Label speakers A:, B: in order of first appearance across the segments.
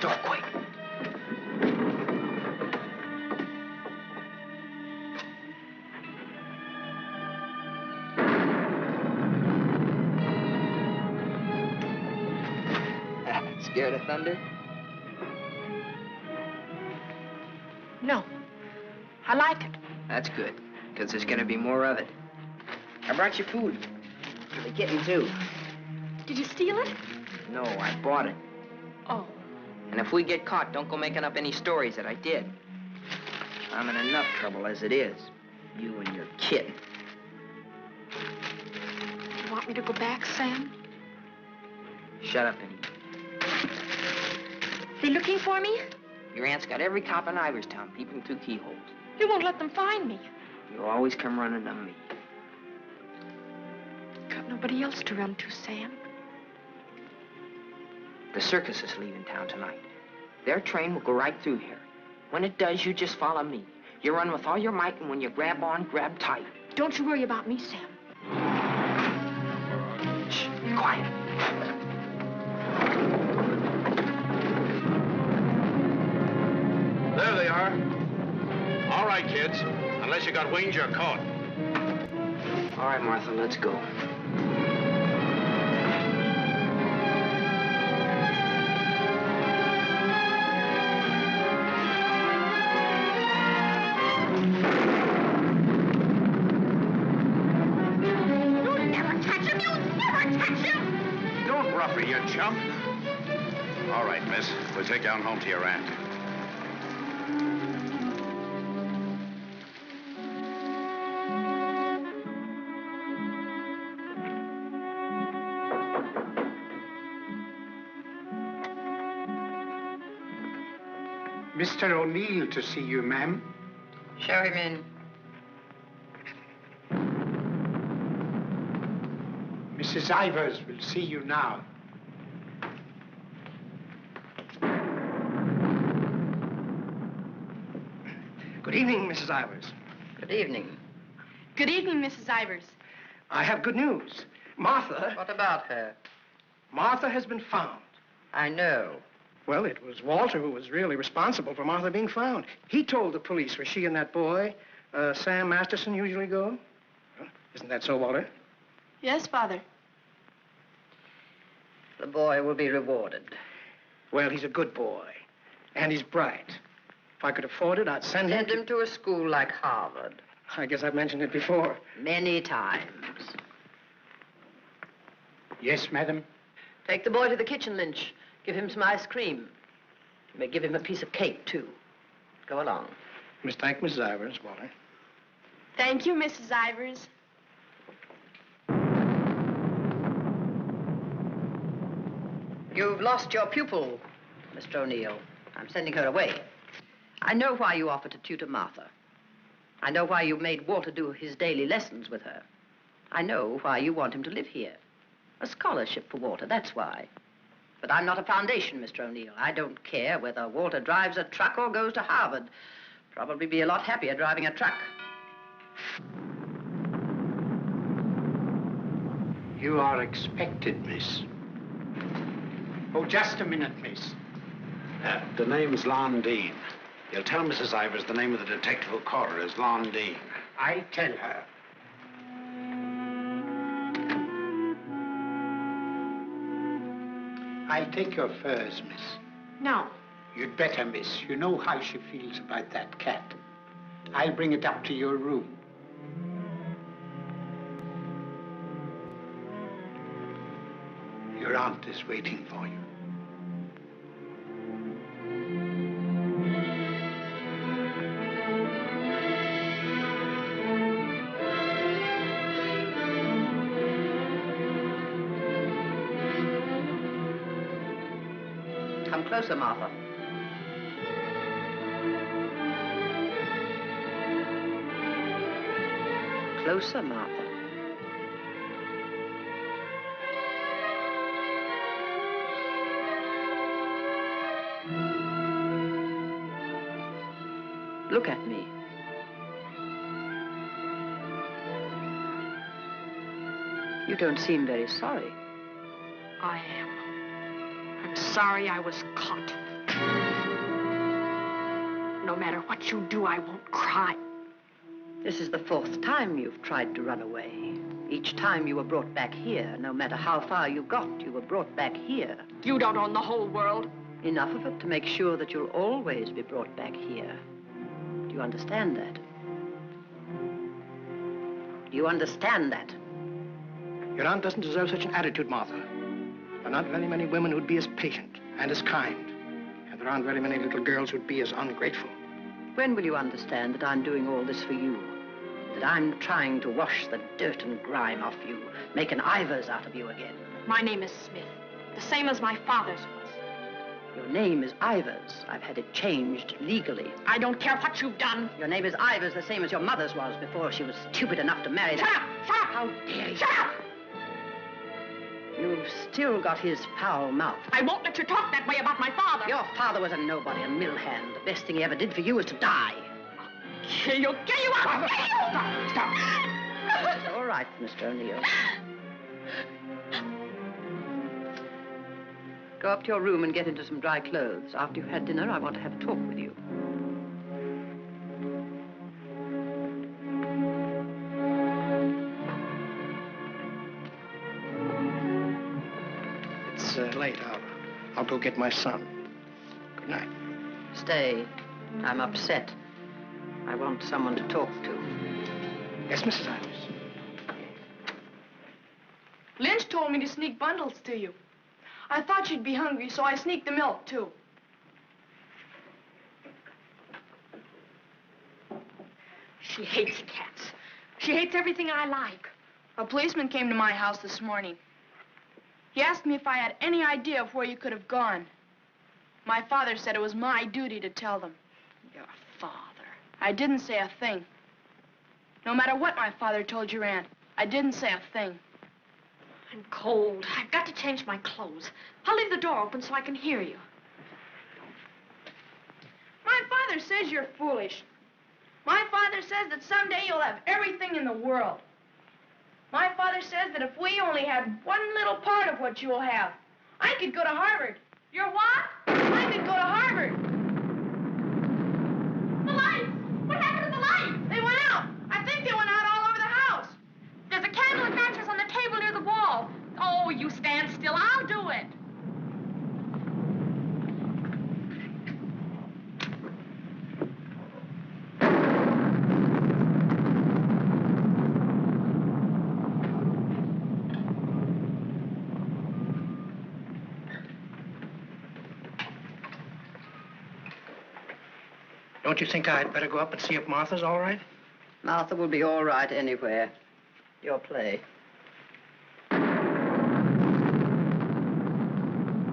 A: door quick. Scared of thunder?
B: No. I like it.
A: That's good, because there's going to be more of it. I brought you food. For the kitten, too.
B: Did you steal it?
A: No, I bought it.
B: Oh.
A: And if we get caught, don't go making up any stories that I did. I'm in enough trouble as it is. You and your kitten.
B: You want me to go back, Sam?
A: Shut up and eat.
B: They looking for me?
A: Your aunt's got every cop in Iverstown peeping through keyholes.
B: You won't let them find me.
A: You'll always come running to me.
B: Got nobody else to run to, Sam.
A: The circus is leaving town tonight. Their train will go right through here. When it does, you just follow me. You run with all your might, and when you grab on, grab tight.
B: Don't you worry about me, Sam.
A: Shh, be quiet.
C: There they are. All right, kids. Unless you got wings, you're caught.
A: All right, Martha, let's go.
B: You'll never catch him! You'll never catch him!
C: Don't rough her, you chump. All right, miss. We'll take you on home to your aunt.
D: Mr. O'Neill to see you, ma'am.
A: Show him in.
D: Mrs. Ivers will see you now.
E: Good evening, Mrs. Ivers.
A: Good evening.
B: Good evening, Mrs. Ivers.
E: I have good news. Martha...
A: What about her?
E: Martha has been found.
A: I know.
E: Well, it was Walter who was really responsible for Martha being found. He told the police where she and that boy, Sam Masterson, usually go. Well, isn't that so, Walter?
B: Yes, Father.
A: The boy will be rewarded.
E: Well, he's a good boy. And he's bright. If I could afford it, I'd send him
A: to a school like Harvard.
E: I guess I've mentioned it before.
A: Many times.
D: Yes, madam.
F: Take the boy to the kitchen, Lynch. Give him some ice cream. You may give him a piece of cake, too. Go along.
E: Miss, thank Mrs. Ivers, Walter.
B: Thank you, Mrs. Ivers.
F: You've lost your pupil, Mr. O'Neill. I'm sending her away. I know why you offered to tutor Martha. I know why you made Walter do his daily lessons with her. I know why you want him to live here. A scholarship for Walter, that's why. But I'm not a foundation, Mr. O'Neill. I don't care whether Walter drives a truck or goes to Harvard. Probably be a lot happier driving a truck.
D: You are expected, miss. Oh, just a minute, miss.
C: The name's Lon Dean. You'll tell Mrs. Ivers the name of the detective who caught her is Lon Dean.
D: I'll tell her. I'll take your furs, miss.
B: No.
D: You'd better, miss. You know how she feels about that cat. I'll bring it up to your room. Your aunt is waiting for you.
F: Come closer, Martha. Closer, Martha. Look at me. You don't seem very sorry.
B: I am. I'm sorry I was caught. No matter what you do, I won't cry.
F: This is the 4th time you've tried to run away. Each time you were brought back here. No matter how far you got, you were brought back here.
B: You don't own the whole world.
F: Enough of it to make sure that you'll always be brought back here. Do you understand that? Do you understand that?
E: Your aunt doesn't deserve such an attitude, Martha. There are not very many women who'd be as patient and as kind. And there aren't very many little girls who'd be as ungrateful.
F: When will you understand that I'm doing all this for you? That I'm trying to wash the dirt and grime off you, make an Ivers out of you again?
B: My name is Smith, the same as my father's was.
F: Your name is Ivers. I've had it changed legally.
B: I don't care what you've done.
F: Your name is Ivers, the same as your mother's was before she was stupid enough to marry
B: Shut
F: that.
B: up! Shut up!
F: How dare you?
B: Shut up!
F: You've still got his foul mouth.
B: I won't let you talk that way about my father.
F: Your father was a nobody, a mill hand. The best thing he ever did for you was to die.
B: Kill you! Kill you! I'll kill you!
A: Stop!
F: It's all right, Mr. O'Neill. Go up to your room and get into some dry clothes. After you've had dinner, I want to have a talk with you.
E: It's late. I'll go get my son. Good night.
F: Stay. I'm upset. I want someone to talk to.
E: Yes, Mrs. Ivers.
G: Lynch told me to sneak bundles to you. I thought you'd be hungry, so I sneaked the milk, too.
B: She hates cats. She hates everything I like.
G: A policeman came to my house this morning. He asked me if I had any idea of where you could have gone. My father said it was my duty to tell them.
B: Your father.
G: I didn't say a thing. No matter what my father told your aunt, I didn't say a thing.
B: I'm cold. I've got to change my clothes. I'll leave the door open so I can hear you.
G: My father says you're foolish. My father says that someday you'll have everything in the world. My father says that if we only had one little part of what you will have, I could go to Harvard. You're what? I could go to Harvard. The lights! What happened to the lights? They went out. I think they went out all over the house.
B: There's a candle and matches on the table near the wall. Oh, you stand still. I'll do it.
E: Don't you think I'd better go up and see if Martha's all right?
F: Martha will be all right anywhere. Your play.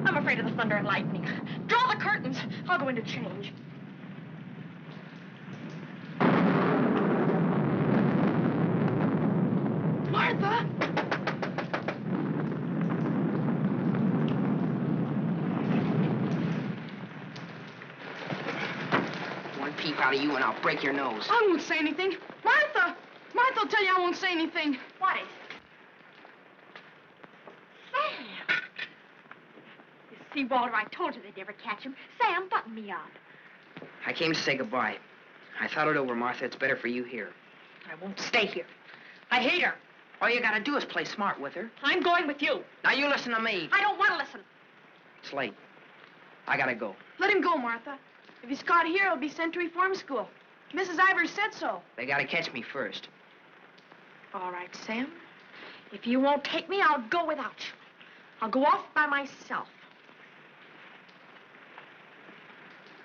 B: I'm afraid of the thunder and lightning. Draw the curtains. I'll go in to change.
G: Martha!
A: One peep out of you and I'll break your nose.
G: I won't say anything. Martha! Martha'll tell you I won't say anything.
B: What is it? Sam! You see, Walter, I told you they'd never catch him. Sam, button me up.
A: I came to say goodbye. I thought it over, Martha. It's better for you here.
B: I won't stay here. I hate her.
A: All you gotta do is play smart with her.
B: I'm going with you.
A: Now you listen to me.
B: I don't want to listen.
A: It's late. I gotta go.
G: Let him go, Martha. If he's caught here, he'll be sent to reform school. Mrs. Ivers said so.
A: They gotta catch me first.
B: All right, Sam. If you won't take me, I'll go without you. I'll go off by myself.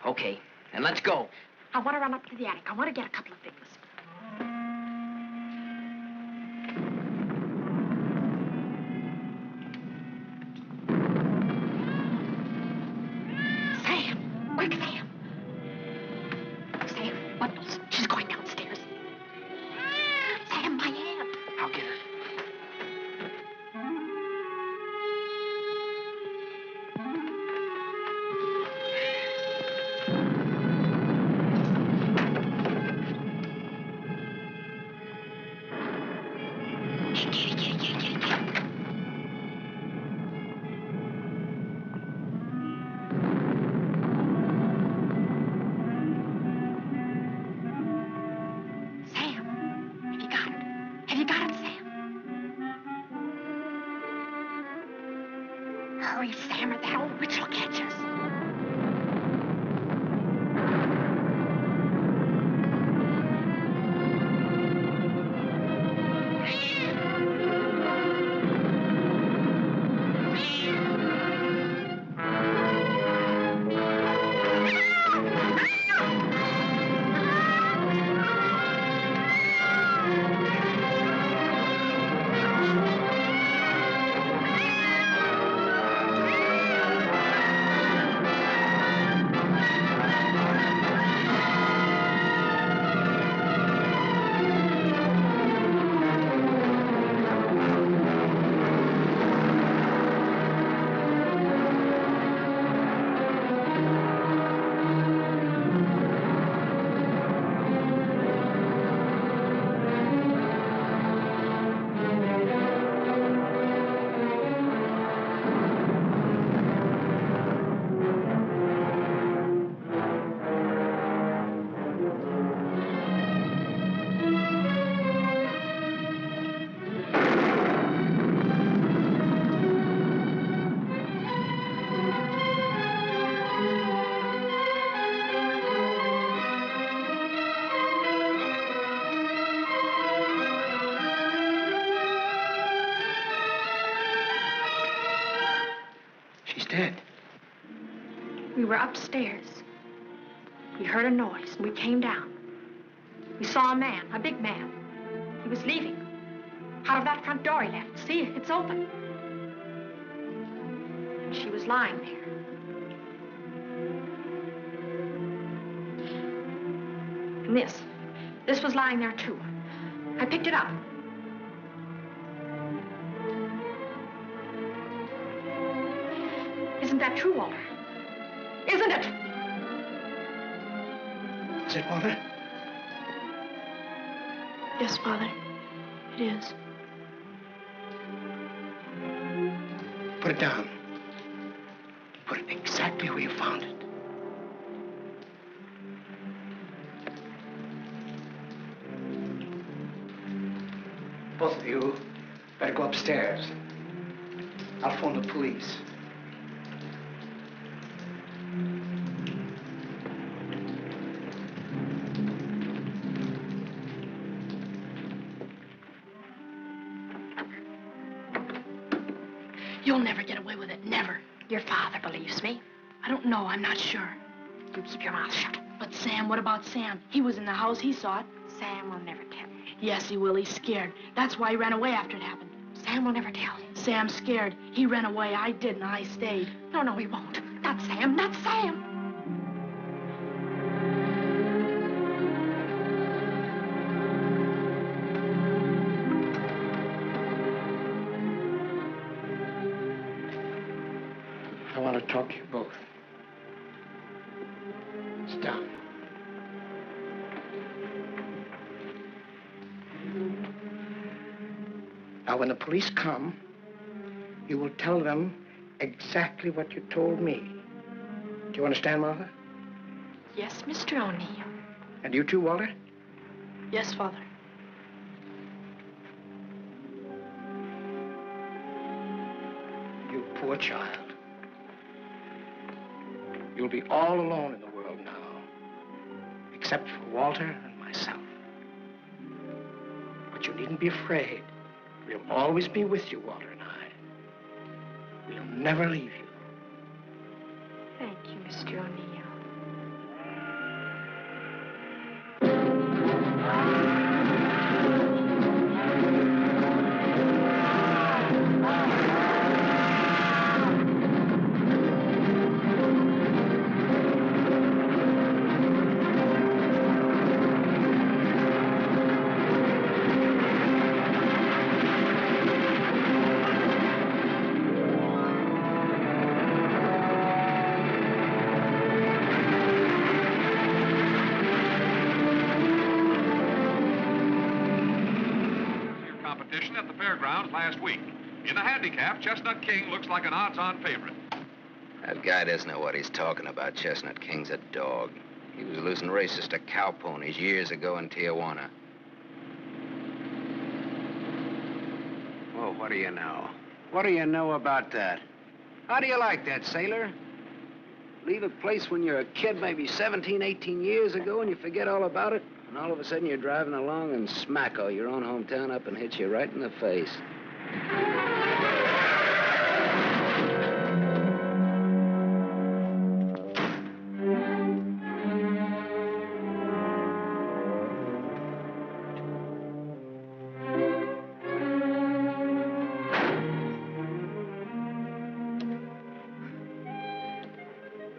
A: Okay, then let's go.
B: I want to run up to the attic. I want to get a couple of things. Sam! Quick, Sam! Sam, bundles. She's going downstairs. Sam, my aunt.
A: I'll get her.
B: Hurry, Sam, or that old witch will catch us. We were upstairs. We heard a noise, and we came down. We saw a man, a big man. He was leaving. Out of that front door he left. See, it's open. She was lying there. And this was lying there, too. I picked it up. Isn't that true, Walter? Isn't it?
E: Is it, Walter?
G: Yes, Father. It is.
E: Put it down. Put it exactly where you found it. Both of you better go upstairs. I'll phone the police.
G: You'll never get away with it, never.
B: Your father believes me.
G: I don't know, I'm not sure.
B: You keep your mouth shut.
G: But Sam, what about Sam? He was in the house, he saw it.
B: Sam will never tell.
G: Yes, he will, he's scared. That's why he ran away after it happened.
B: Sam will never tell.
G: Sam's scared. He ran away, I didn't, I stayed.
B: No, he won't. Not Sam, not Sam.
E: I want to talk to you both. Sit down. Now, when the police come, you will tell them exactly what you told me. Do you understand, Martha?
B: Yes, Mr. O'Neill.
E: And you too, Walter?
G: Yes, Father.
E: You poor child. You'll be all alone in the world now, except for Walter and myself. But you needn't be afraid. We'll always be with you, Walter and I. We'll never leave you.
B: Thank you, Mr. O'Neill.
H: At the fairgrounds last week. In the handicap, Chestnut King looks like an odds-on favorite.
I: That guy doesn't know what he's talking about. Chestnut King's a dog. He was losing races to cow ponies years ago in Tijuana.
C: Well, what do you know? What do you know about that? How do you like that, sailor? Leave a place when you're a kid, maybe 17, 18 years ago, and you forget all about it, and all of a sudden you're driving along and smack-o, your own hometown up and hits you right in the face.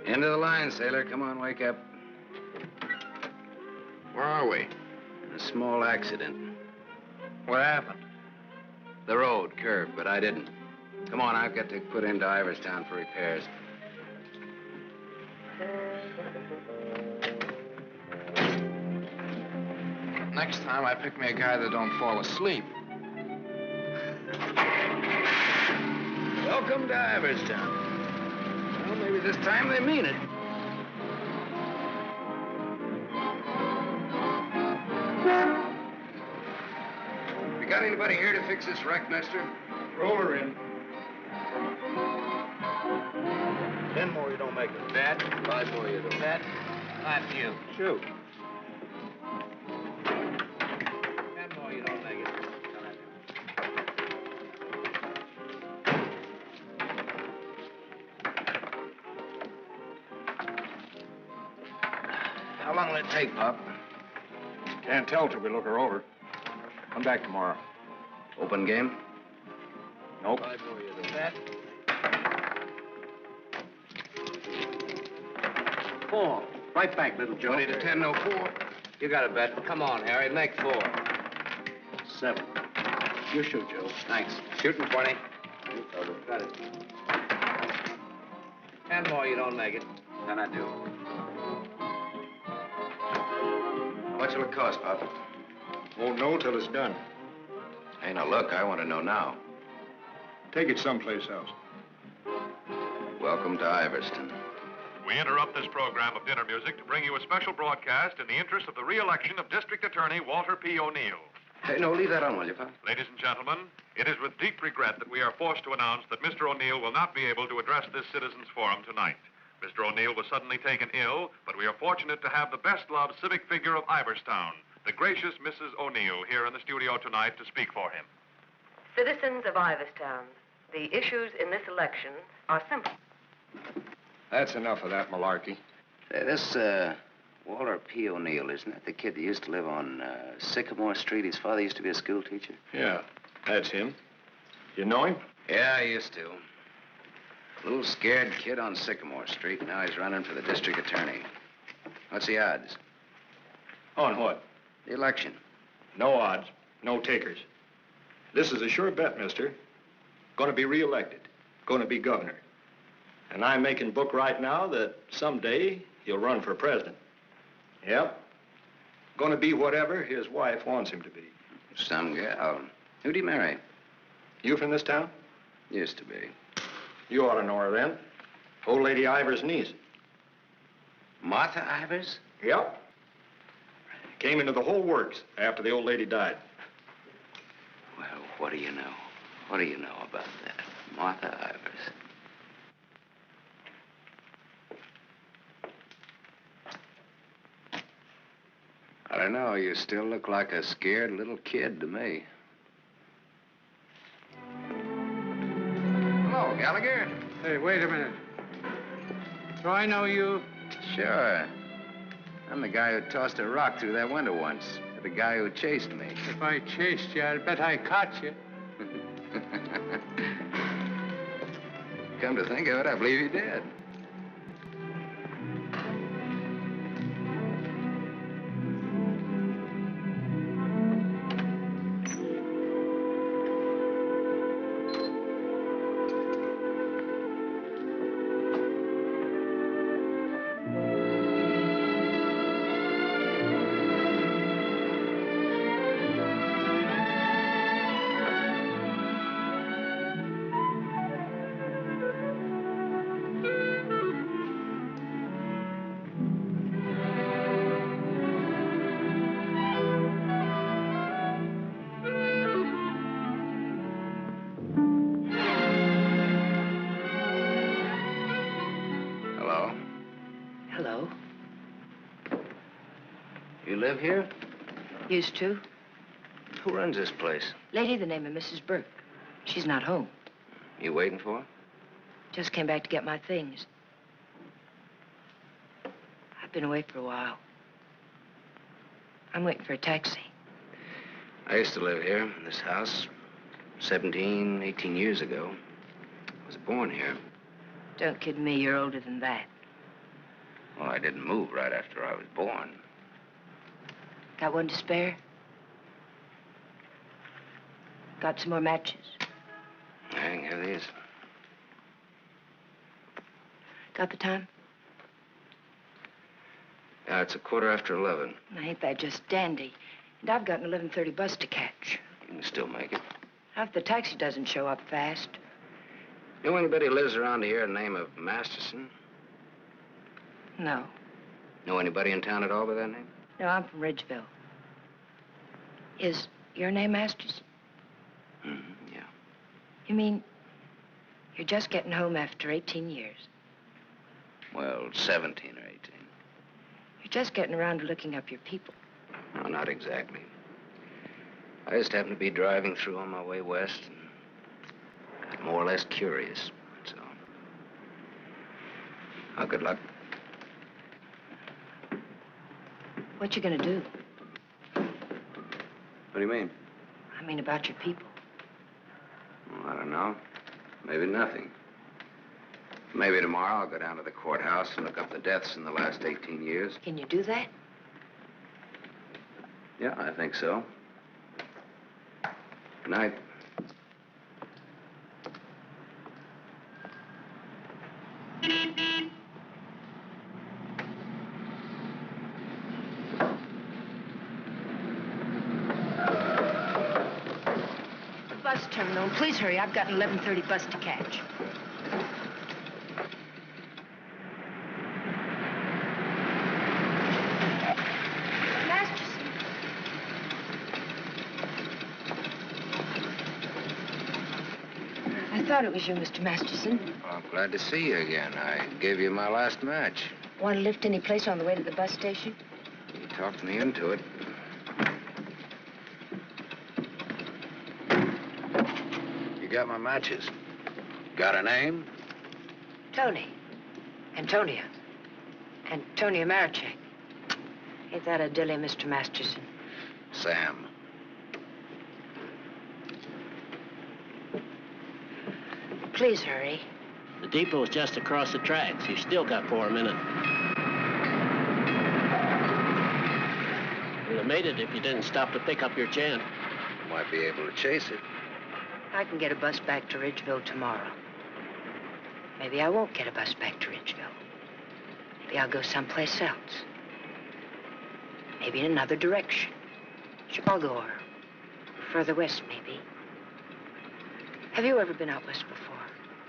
C: End of the line, sailor. Come on, wake up.
I: Where are we?
C: A small accident.
I: What happened? The road curved, but I didn't. Come on, I've got to put into Iverstown for repairs. Next time, I pick me a guy that don't fall asleep. Welcome to Iverstown. Well, maybe this time they mean it. You got anybody here to fix this wreck, mister?
J: Roll her in. 10 more, you don't make it.
I: Bet. 5 more, you don't.
J: Bet.
I: Not you.
J: Shoot.
I: 10 more, you don't make it. How long will it take, Pop?
J: Can't tell till we look her over. Come back tomorrow.
I: Open game?
J: Nope.
I: 5 more, you don't. Bet.
C: 4. Right back, little Joe.
I: 20 to 10, no 4. You got a bet. Come on, Harry, make 4.
C: 7. You shoot, Joe.
I: Thanks. Shooting 20. Got it. 10 more, you don't make it. Then I do. How much will it cost, Pop?
J: Won't know till it's done.
I: Hey, now look, I want to know now.
J: Take it someplace else.
I: Welcome to Iverston.
H: We interrupt this program of dinner music to bring you a special broadcast in the interest of the re-election of District Attorney Walter P. O'Neill.
I: Hey, no, leave that on, will you, Pop?
H: Ladies and gentlemen, it is with deep regret that we are forced to announce that Mr. O'Neill will not be able to address this citizens' forum tonight. Mr. O'Neill was suddenly taken ill, but we are fortunate to have the best-loved civic figure of Iverstown, the gracious Mrs. O'Neill, here in the studio tonight to speak for him.
K: Citizens of Iverstown, the issues in this election are simple.
J: That's enough of that malarkey.
I: Say, this, Walter P. O'Neill, isn't that the kid that used to live on Sycamore Street? His father used to be a school teacher.
J: Yeah, that's him. You know him?
I: Yeah, I used to. A little scared kid on Sycamore Street. Now he's running for the district attorney. What's the odds?
J: On what?
I: The election.
J: No odds, no takers. This is a sure bet, mister. Gonna be reelected. Gonna be governor. And I'm making book right now that someday he'll run for president. Yep. Gonna be whatever his wife wants him to be.
I: Some gal. Who'd he marry?
J: You from this town?
I: Used to be.
J: You ought to know her then. Old Lady Ivers' niece.
I: Martha Ivers?
J: Yep. Came into the whole works after the old lady died.
I: Well, what do you know? What do you know about that? Martha Ivers. I don't know. You still look like a scared little kid to me. Hello, Gallagher.
D: Hey, wait a minute. Do I know you?
I: Sure. I'm the guy who tossed a rock through that window once. The guy who chased me.
D: If I chased you, I'd bet I caught you.
I: Come to think of it, I believe you did.
A: Hello.
C: You live here?
A: Used to.
C: Who runs this place?
A: Lady, the name of Mrs. Burke. She's not home.
C: You waiting for her?
A: Just came back to get my things. I've been away for a while. I'm waiting for a taxi.
C: I used to live here in this house 17, 18 years ago. I was born here.
A: Don't kid me, you're older than that.
C: Well, I didn't move right after I was born.
A: Got one to spare? Got some more matches?
C: I can have these.
A: Got the time?
C: Yeah, it's 11:15.
A: Ain't that just dandy? And I've got an 11:30 bus to catch.
C: You can still make it.
A: If the taxi doesn't show up fast.
C: Know anybody who lives around here the name of Masterson?
A: No.
C: Know anybody in town at all by that name?
A: No, I'm from Ridgeville. Is your name Masters?
C: Yeah.
A: You mean you're just getting home after 18 years?
C: Well, 17 or 18.
A: You're just getting around to looking up your people.
C: No, not exactly. I just happened to be driving through on my way west and got more or less curious, that's all. Oh, good luck.
A: What you gonna do?
C: What do you mean?
A: I mean about your people.
C: Well, I don't know. Maybe nothing. Maybe tomorrow I'll go down to the courthouse and look up the deaths in the last 18 years.
A: Can you do that?
C: Yeah, I think so. Good night.
A: The bus terminal. Please hurry. I've got an 11:30 bus to catch. I thought it was you, Mr. Masterson.
C: Well, I'm glad to see you again. I gave you my last match.
A: Want to lift any place on the way to the bus station?
C: You talked me into it. You got my matches. Got a name?
A: Tony. Antonia. Antonia Marichek. Ain't that a dilly, Mr. Masterson?
C: Sam.
A: Please hurry.
L: The depot's just across the tracks. You still got 4 minutes. You'd have made it if you didn't stop to pick up your gent.
C: Might be able to chase it.
A: I can get a bus back to Ridgeville tomorrow. Maybe I won't get a bus back to Ridgeville. Maybe I'll go someplace else. Maybe in another direction. Chicago or further west, maybe. Have you ever been out west before?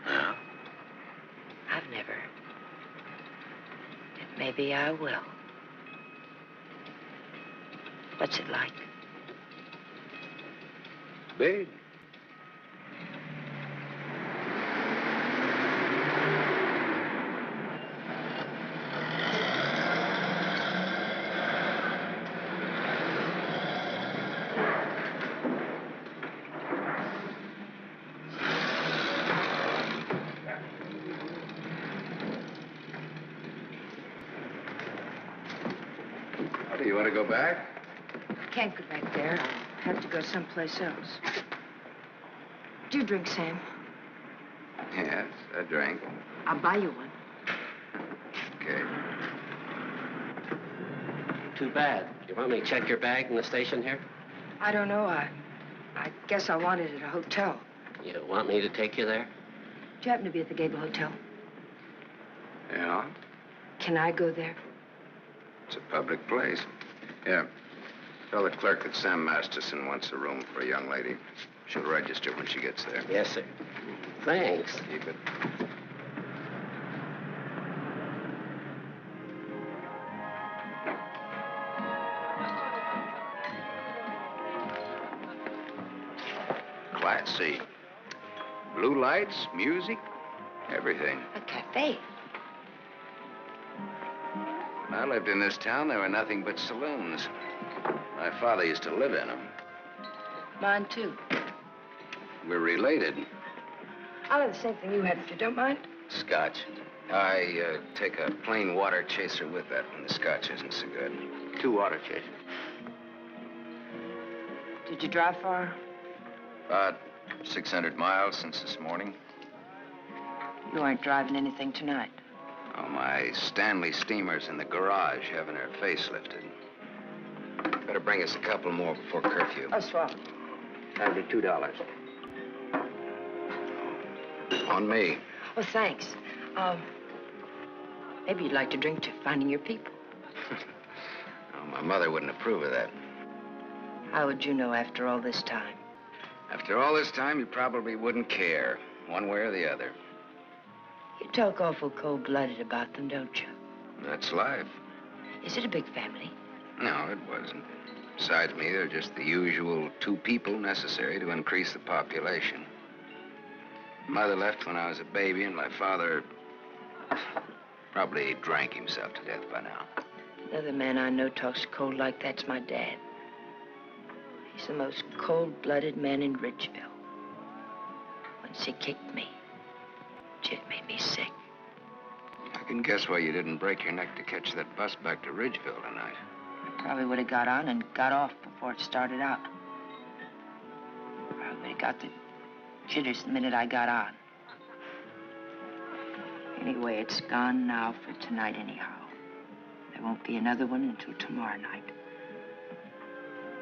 C: No.
A: I've never. And maybe I will. What's it like?
C: Big. Do you want to go back?
A: I can't go back there. I'll have to go someplace else. Do you drink, Sam?
C: Yes, a drink.
A: I'll buy you one.
C: Okay.
L: Too bad. You want me to check your bag in the station here?
A: I don't know. I guess I want it at a hotel.
L: You want me to take you there?
A: Do you happen to be at the Gable Hotel?
C: Yeah?
A: Can I go there?
C: It's a public place. Yeah. Tell the clerk that Sam Masterson wants a room for a young lady. She'll register when she gets there.
L: Yes, sir. Thanks.
C: Keep it. Class C. Blue lights, music, everything.
A: A cafe.
I: I lived in this town, there were nothing but saloons. My father used to live in them.
A: Mine, too.
I: We're related.
A: I'll have the same thing you had, if you don't mind.
I: Scotch. I take a plain water chaser with that when the scotch isn't so good.
C: 2 water chasers.
A: Did you drive far?
I: About 600 miles since this morning.
A: You aren't driving anything tonight.
I: Oh, my Stanley steamer's in the garage having her face lifted. Better bring us a couple more before curfew.
A: Oh, swell.
C: That'll be $2.
I: On me.
A: Well, thanks. Maybe you'd like to drink to finding your people.
I: Oh, my mother wouldn't approve of that.
A: How would you know after all this time?
I: After all this time, you probably wouldn't care, one way or the other.
A: You talk awful cold-blooded about them, don't you?
I: That's life.
A: Is it a big family?
I: No, it wasn't. Besides me, they're just the usual 2 people necessary to increase the population. Mother left when I was a baby, and my father probably drank himself to death by now.
A: Another man I know talks cold like that's my dad. He's the most cold-blooded man in Ridgeville. Once he kicked me. It made me sick.
I: I can guess why you didn't break your neck to catch that bus back to Ridgeville tonight.
A: I probably would have got on and got off before it started out. I would have got the jitters the minute I got on. Anyway, it's gone now for tonight anyhow. There won't be another one until tomorrow night.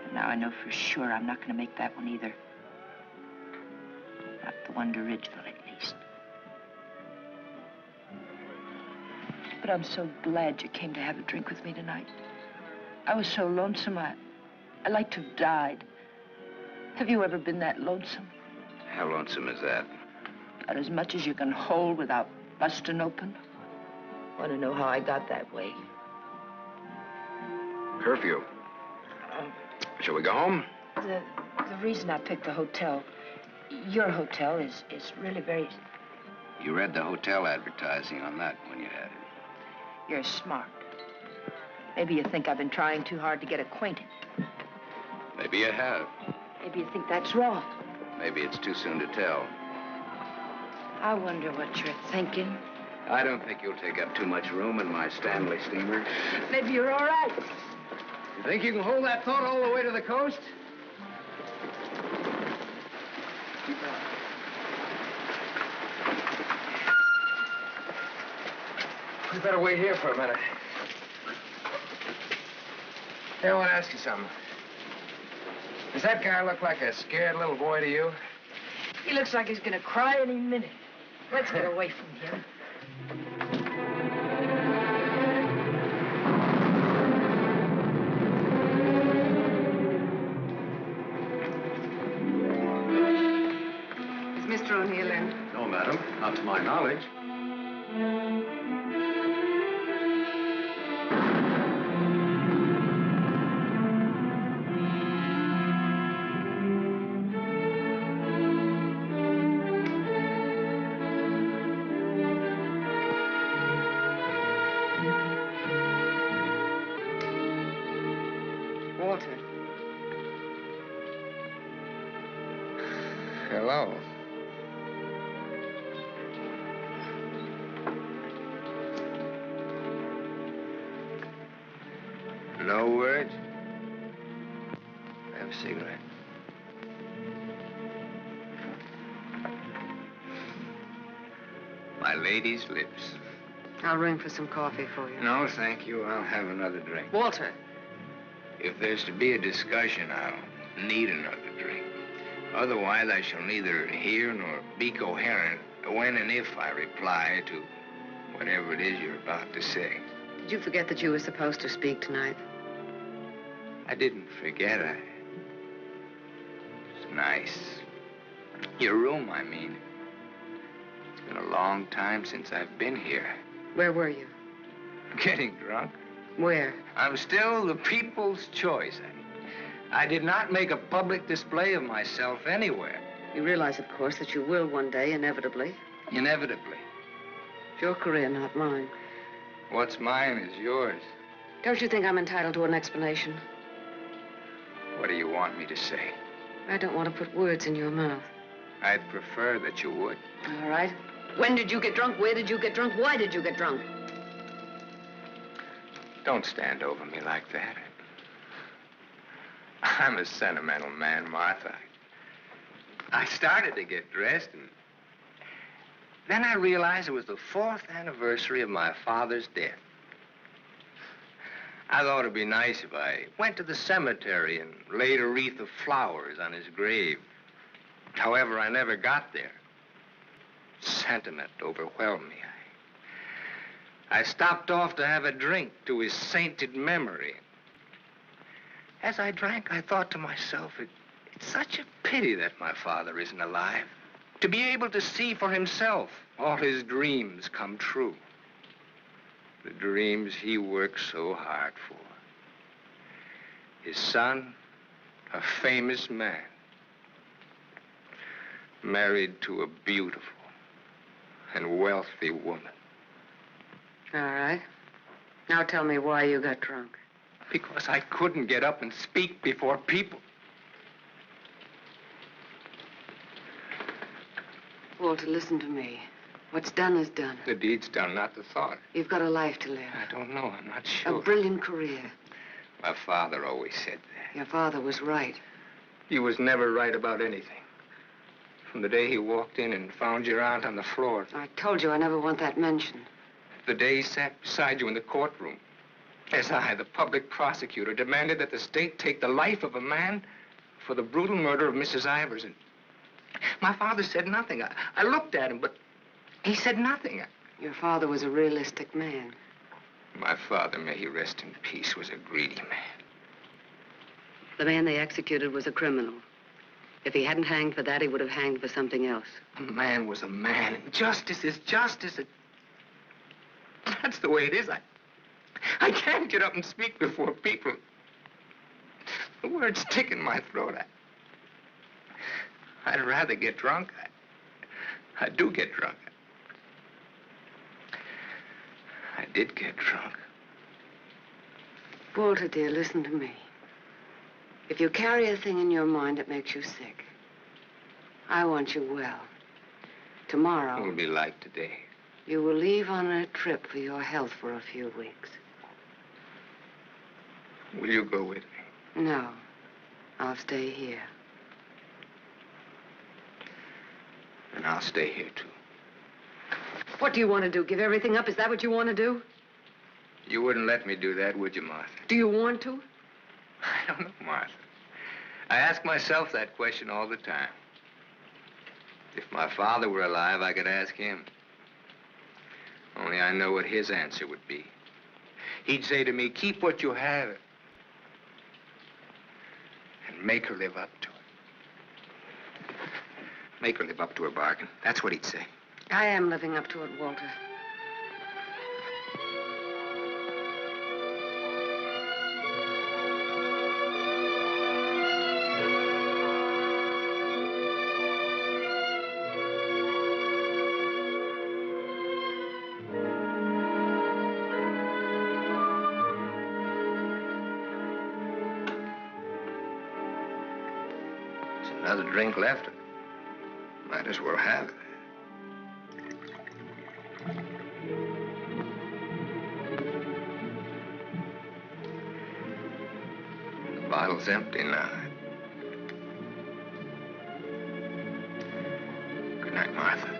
A: And now I know for sure I'm not going to make that one either. Not the one to Ridgeville, at least. But I'm so glad you came to have a drink with me tonight. I was so lonesome, I'd like to have died. Have you ever been that lonesome?
I: How lonesome is that?
A: About as much as you can hold without busting open. Want to know how I got that way?
I: Curfew. Shall we go home?
A: The reason I picked the hotel, your hotel, is really very...
I: You read the hotel advertising on that when you had it.
A: You're smart. Maybe you think I've been trying too hard to get acquainted.
I: Maybe you have.
A: Maybe you think that's wrong.
I: Maybe it's too soon to tell.
A: I wonder what you're thinking.
I: I don't think you'll take up too much room in my Stanley steamer.
A: Maybe you're all right.
C: You think you can hold that thought all the way to the coast? Keep on. We better wait here for a minute. Hey, I want to ask you something. Does that guy look like a scared little boy to you?
A: He looks like he's gonna cry any minute. Let's get away from him.
F: Is Mr. O'Neill in?
J: No, madam, not to my knowledge.
F: Walter.
C: Hello. No words? Have a cigarette. My lady's lips.
F: I'll ring for some coffee for you.
C: No, thank you. I'll have another drink.
F: Walter.
C: If there's to be a discussion, I'll need another drink. Otherwise, I shall neither hear nor be coherent when and if I reply to whatever it is you're about to say.
F: Did you forget that you were supposed to speak tonight?
C: I didn't forget. It's nice. Your room, I mean. It's been a long time since I've been here.
F: Where were you?
C: Getting drunk.
F: Where?
C: I'm still the people's choice. I did not make a public display of myself anywhere.
F: You realize, of course, that you will one day, inevitably.
C: Inevitably.
F: It's your career, not mine.
C: What's mine is yours.
M: Don't you think I'm entitled to an explanation?
I: What do you want me to say?
M: I don't want to put words in your mouth.
I: I'd prefer that you would.
M: All right. When did you get drunk? Where did you get drunk? Why did you get drunk?
I: Don't stand over me like that. I'm a sentimental man, Martha. I started to get dressed, and then I realized it was the 4th anniversary of my father's death. I thought it'd be nice if I went to the cemetery and laid a wreath of flowers on his grave. However, I never got there. Sentiment overwhelmed me. I stopped off to have a drink to his sainted memory. As I drank, I thought to myself, it's such a pity that my father isn't alive. To be able to see for himself all his dreams come true. The dreams he worked so hard for. His son, a famous man, married to a beautiful and wealthy woman.
M: All right. Now tell me why you got drunk.
I: Because I couldn't get up and speak before people.
M: Walter, listen to me. What's done is done.
I: The deed's done, not the thought.
M: You've got a life to live.
I: I don't know. I'm not sure.
M: A brilliant career.
I: My father always said that.
M: Your father was right.
I: He was never right about anything. From the day he walked in and found your aunt on the floor.
M: I told you I never want that mentioned.
I: The day he sat beside you in the courtroom. As I, the public prosecutor, demanded that the state take the life of a man for the brutal murder of Mrs. Ivers. And my father said nothing. I looked at him, but he said nothing.
M: Your father was a realistic man.
I: My father, may he rest in peace, was a greedy man.
M: The man they executed was a criminal. If he hadn't hanged for that, he would have hanged for something else.
I: A man was a man, and justice is justice. That's the way it is. I can't get up and speak before people. The words stick in my throat. I'd rather get drunk. I do get drunk. I did get drunk.
M: Walter, dear, listen to me. If you carry a thing in your mind that makes you sick, I want you well. Tomorrow...
I: It will be like today.
M: You will leave on a trip for your health for a few weeks.
I: Will you go with me?
M: No. I'll stay here.
I: And I'll stay here, too.
M: What do you want to do? Give everything up? Is that what you want to do?
I: You wouldn't let me do that, would you, Martha?
M: Do you want to?
I: I don't know, Martha. I ask myself that question all the time. If my father were alive, I could ask him. Only I know what his answer would be. He'd say to me, keep what you have and make her live up to it. Make her live up to her bargain. That's what he'd say.
M: I am living up to it, Walter.
I: There's another drink left. Might as well have it. The bottle's empty now. Good night, Martha.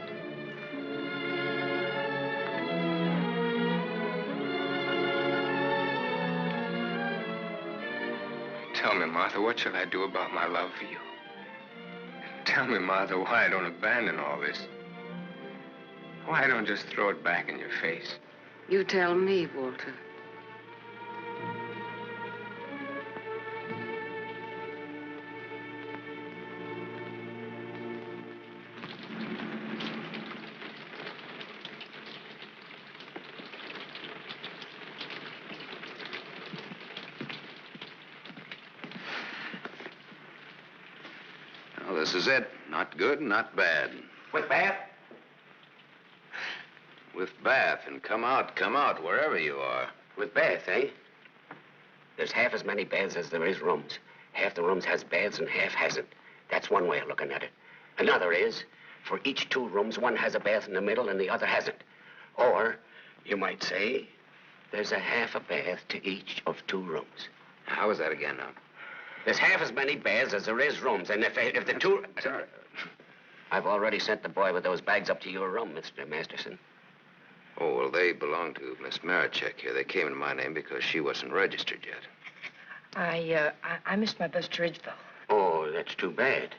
I: Tell me, Martha, what shall I do about my love for you? Tell me, Martha, why I don't abandon all this. Why I don't just throw it back in your face.
M: You tell me, Walter.
C: Well, this is it. Not good, not bad.
I: With bath?
C: With bath, and come out, wherever you are.
I: With bath, eh?
N: There's half as many baths as there is rooms. Half the rooms has baths and half hasn't. That's one way of looking at it. Another is, for each 2 rooms, one has a bath in the middle and the other hasn't. Or, you might say, there's a half a bath to each of 2 rooms.
C: How is that again now?
N: There's half as many baths as there is rooms, and if the 2...
C: Sorry.
N: I've already sent the boy with those bags up to your room, Mr. Masterson.
C: Oh, well, they belong to Miss Marichek here. They came in my name because she wasn't registered yet.
A: I missed my bus to Ridgeville.
N: Oh, that's too bad.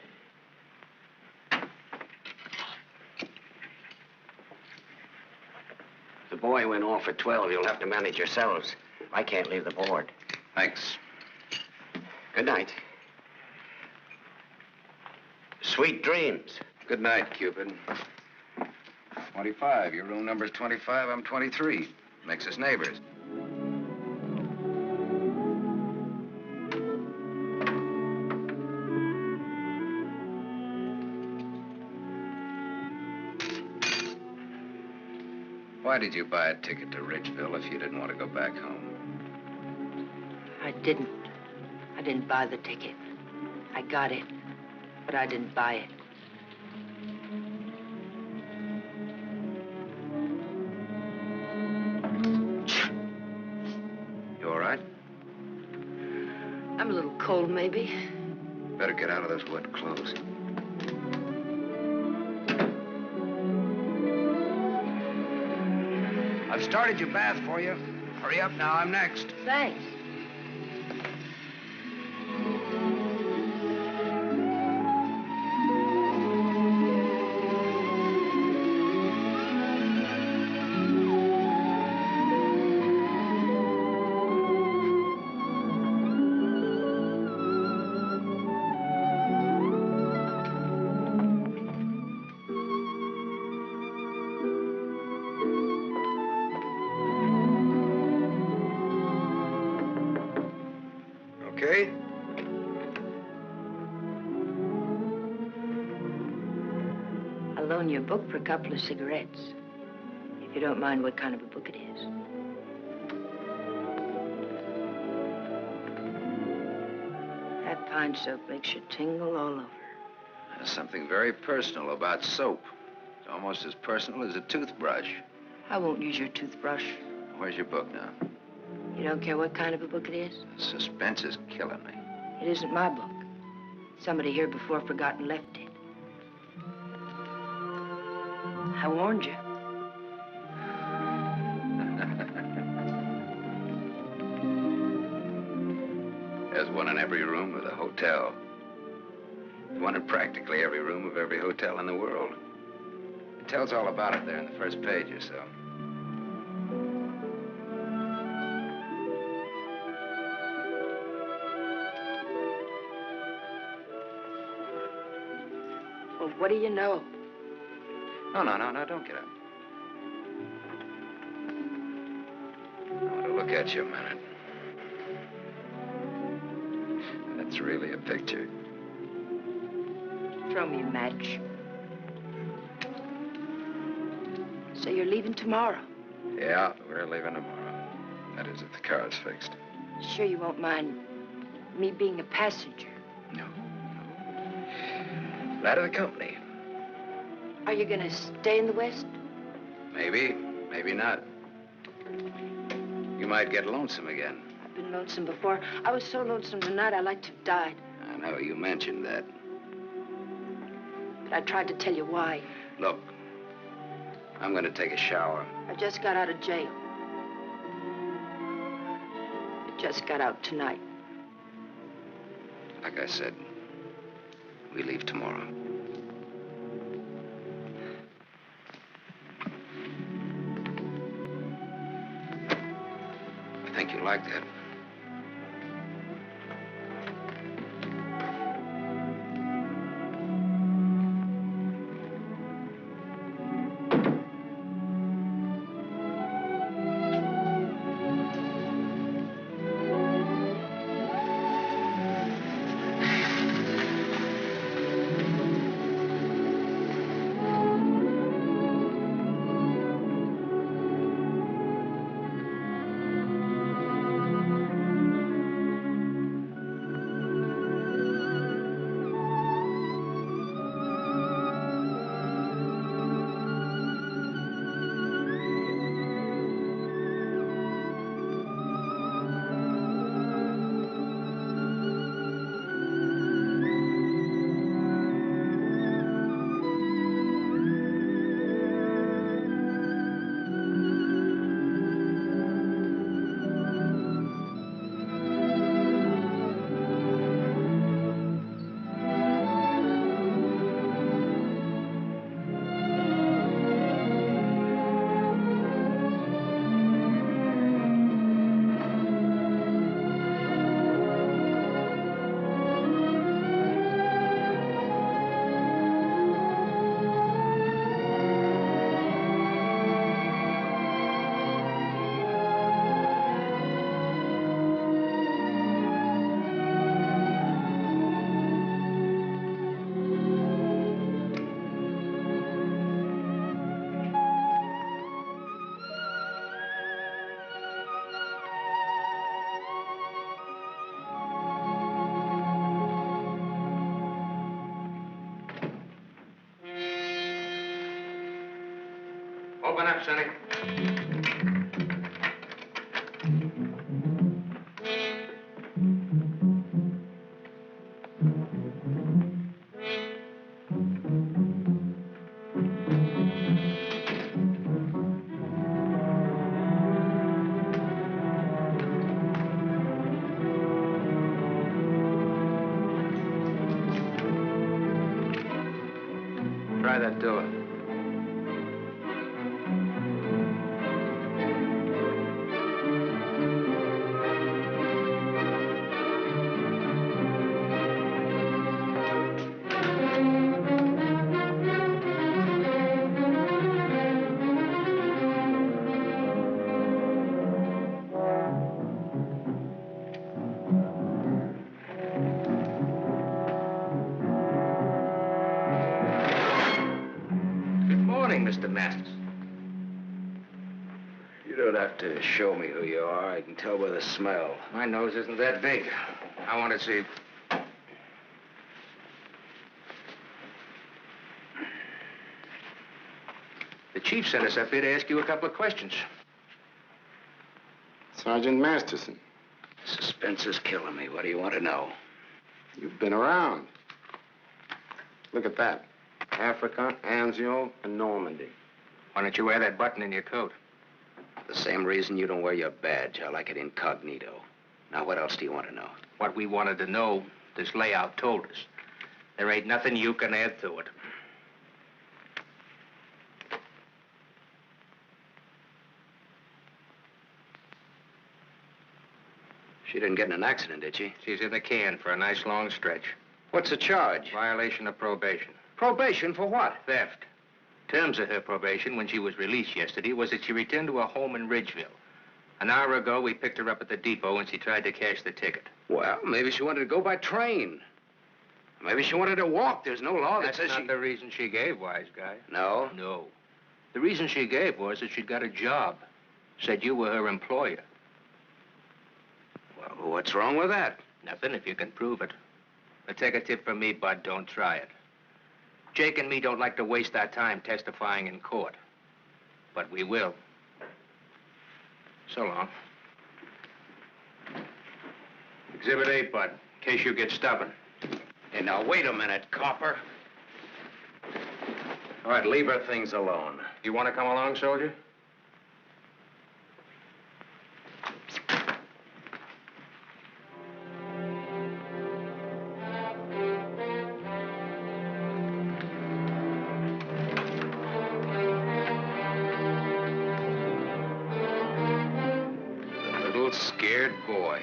N: The boy went off at 12. You'll have to manage yourselves. I can't leave the board.
C: Thanks.
N: Good night. Sweet dreams.
C: Good night, Cupid. 25. Your room number's 25. I'm 23. Makes us neighbors. Why did you buy a ticket to Ridgeville if you didn't want to go back home?
A: I didn't. I didn't buy the ticket. I got it, but I didn't buy it.
C: You all right?
A: I'm a little cold, maybe.
C: Better get out of those wet clothes. I've started your bath for you. Hurry up now, I'm next.
A: Thanks.
C: Okay?
A: I'll loan you a book for a couple of cigarettes. If you don't mind what kind of a book it is. That pine soap makes you tingle all over.
C: There's something very personal about soap. It's almost as personal as a toothbrush.
A: I won't use your toothbrush.
C: Where's your book now?
A: You don't care what kind of a book it is?
C: Suspense is killing me.
A: It isn't my book. Somebody here before forgot and left it. I warned you.
C: There's one in every room of the hotel. There's one in practically every room of every hotel in the world. It tells all about it there in the first page or so.
A: Well, what do you know?
C: No, don't get up. I want to look at you a minute. That's really a picture.
A: Throw me a match. So you're leaving tomorrow?
C: Yeah, we're leaving tomorrow. That is, if the car's fixed.
A: Sure you won't mind me being a passenger?
C: No. Glad of the company.
A: Are you gonna stay in the West?
C: Maybe, maybe not. You might get lonesome again.
A: I've been lonesome before. I was so lonesome tonight I'd like to have died.
C: I know, you mentioned that.
A: But I tried to tell you why.
C: Look, I'm gonna take a shower.
A: I just got out of jail. I just got out tonight.
C: Like I said, we leave tomorrow. I think you like that.
I: Open up, Sonny. Try that door. Good morning, Mr. Masters.
C: You don't have to show me who you are. I can tell by the smell.
I: My nose isn't that big. I want to see. The chief sent us up here to ask you a couple of questions.
C: Sergeant Masterson. Suspense is killing me. What do you want to know? You've been around. Look at that. Africa, Anzio, and Normandy.
I: Why don't you wear that button in your coat?
C: The same reason you don't wear your badge. I like it incognito. Now, what else do you want to know?
I: What we wanted to know, this layout told us. There ain't nothing you can add to it.
C: She didn't get in an accident, did she?
I: She's in the can for a nice long stretch.
C: What's the charge?
I: Violation of probation.
C: Probation for what?
I: Theft. Terms of her probation when she was released yesterday was that she returned to her home in Ridgeville. An hour ago, we picked her up at the depot and she tried to cash the ticket.
C: Well, maybe she wanted to go by train. Maybe she wanted to walk. There's no law that says
I: That's not the reason she gave, wise guy.
C: No?
I: No. The reason she gave was that she'd got a job. Said you were her employer.
C: Well, what's wrong with that?
I: Nothing if you can prove it. But take a tip from me, Bud, don't try it. Jake and me don't like to waste our time testifying in court. But we will. So long. Exhibit 8, Bud, in case you get stubborn.
C: Hey, now, wait a minute, copper. All right, leave her things alone.
I: You want to come along, soldier?
C: Scared boy.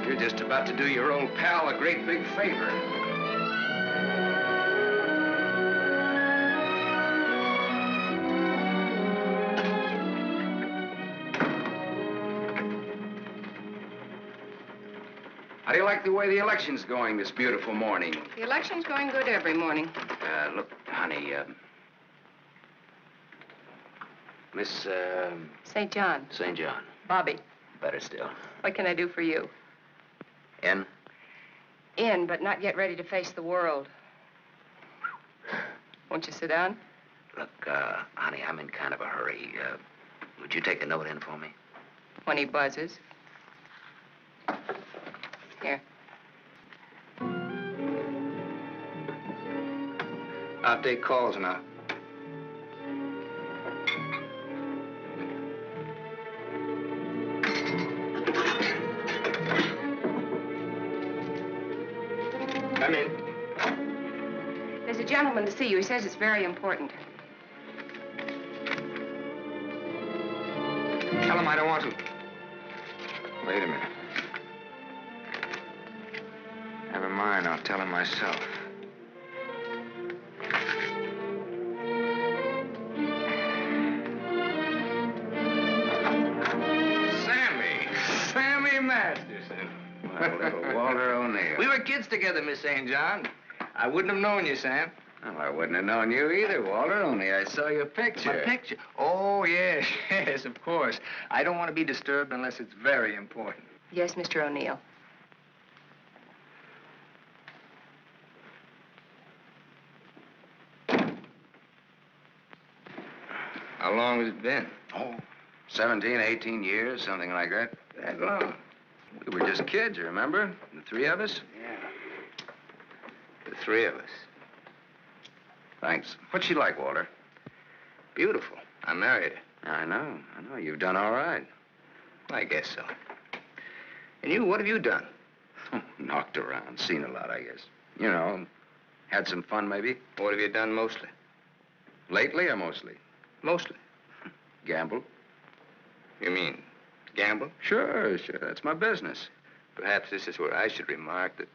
C: You're just about to do your old pal a great big favor. How do you like the way the election's going this beautiful morning?
M: The election's going good every morning.
C: Look, honey, Miss,
M: St. John.
C: St. John.
M: Bobby,
C: Better still.
M: what can I do for you?
C: In?
M: In, but not yet ready to face the world. Won't you sit down?
C: Look, honey, I'm in kind of a hurry. Would you take a note in for me?
M: When he buzzes. Here.
C: I'll take calls now. Come in.
M: There's a gentleman to see you. He says it's very important.
I: Tell him I don't want to.
C: Wait a minute. Never mind, I'll tell him myself.
I: Sammy Masterson.
C: My little Walter O'Neill.
I: We were kids together, Miss St. John. I wouldn't have known you, Sam.
C: Well, I wouldn't have known you either, Walter, only I saw your picture.
I: My picture? Oh, yes, yes, of course. I don't want to be disturbed unless it's very important.
M: Yes, Mr. O'Neill.
I: How long has it been?
C: Oh, 17, 18 years, something like that.
I: That long?
C: We were just kids, you remember? The three of us?
I: Yeah. The three of us.
C: Thanks. What's she like, Walter?
I: Beautiful. I married her.
C: I know. You've done all right.
I: I guess so. And you, what have you done?
C: Knocked around, seen a lot, I guess. You know, had some fun, maybe.
I: What have you done mostly?
C: Lately or mostly?
I: Mostly.
C: Gamble.
I: You mean gamble?
C: Sure. That's my business.
I: Perhaps this is where I should remark that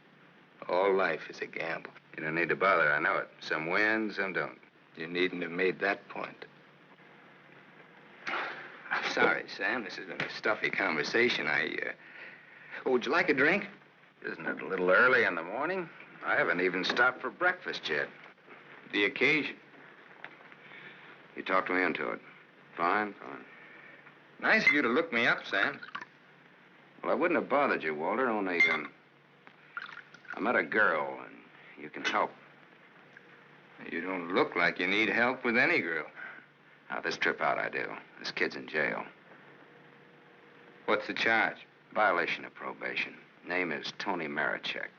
I: all life is a gamble.
C: You don't need to bother, I know it. Some win, some don't.
I: You needn't have made that point. I'm sorry, Sam. This has been a stuffy conversation. Oh, would you like a drink?
C: Isn't it a little early in the morning? I haven't even stopped for breakfast yet.
I: The occasion.
C: You talked me into it. Fine.
I: Nice of you to look me up, Sam.
C: Well, I wouldn't have bothered you, Walter, only, I met a girl, and you can help.
I: You don't look like you need help with any girl.
C: Now, this trip out I do. This kid's in jail.
I: What's the charge?
C: Violation of probation. Name is Tony Marichek.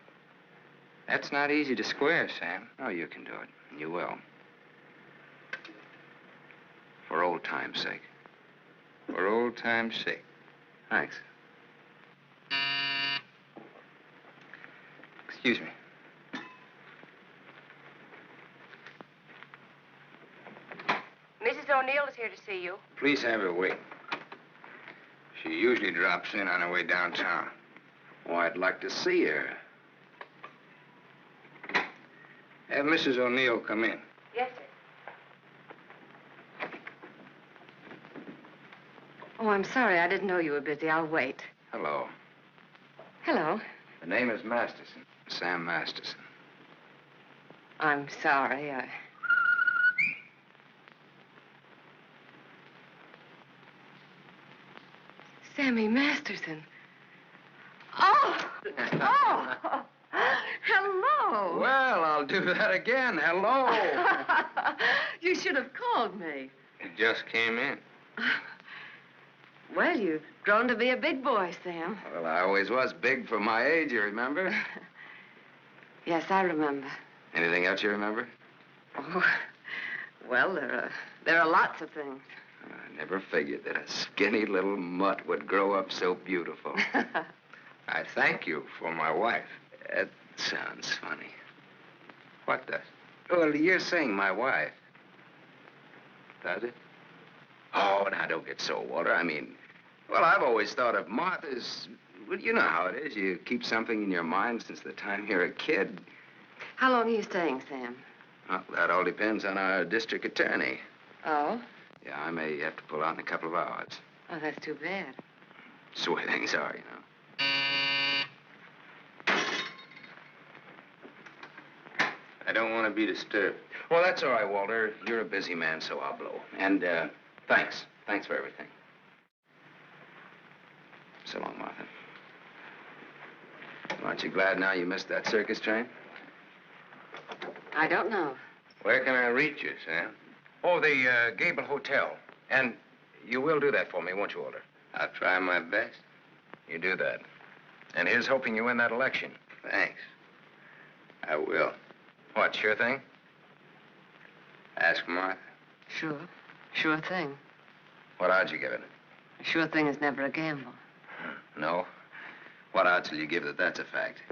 I: That's not easy to square, Sam.
C: Oh, you can do it. And you will. For old time's sake.
I: For old time's sake.
C: Thanks.
I: Excuse me.
K: Mrs. O'Neill is here to see you.
I: Please have her wait. She usually drops in on her way downtown.
C: Oh, I'd like to see her.
I: Have Mrs. O'Neill come in.
K: Yes, sir.
M: Oh, I'm sorry. I didn't know you were busy. I'll wait.
C: Hello.
M: Hello.
C: The name is Masterson. Sam Masterson.
M: I'm sorry. Sammy Masterson. Oh! Hello!
C: Well, I'll do that again. Hello.
M: You should have called me.
I: He just came in.
M: Well, you've grown to be a big boy, Sam.
C: Well, I always was big for my age, you remember?
M: Yes, I remember.
C: Anything else you remember?
M: Oh, well, there are lots of things.
C: I never figured that a skinny little mutt would grow up so beautiful.
I: I thank you for my wife.
C: That sounds funny.
I: What does?
C: Well, you're saying my wife. Does it? Oh, now, don't get so, Walter. I mean, well, I've always thought of Martha's... Well, you know how it is. You keep something in your mind since the time you're a kid.
M: How long are you staying, Sam?
C: Well, that all depends on our district attorney.
M: Oh?
C: Yeah, I may have to pull out in a couple of hours.
M: Oh, that's too bad.
C: It's the way things are, you know.
I: I don't want to be disturbed.
C: Well, that's all right, Walter. You're a busy man, so I'll blow. And, thanks. Thanks for everything. So long, Martha. Aren't you glad now you missed that circus train?
M: I don't know.
I: Where can I reach you, Sam?
C: Oh, the, Gable Hotel. And you will do that for me, won't you, Walter?
I: I'll try my best.
C: You do that. And here's hoping you win that election.
I: Thanks. I will.
C: What, sure thing?
I: Ask Martha.
M: Sure. Sure thing.
C: What odds you give it?
M: A sure thing is never a gamble.
C: No? What odds will you give that that's a fact?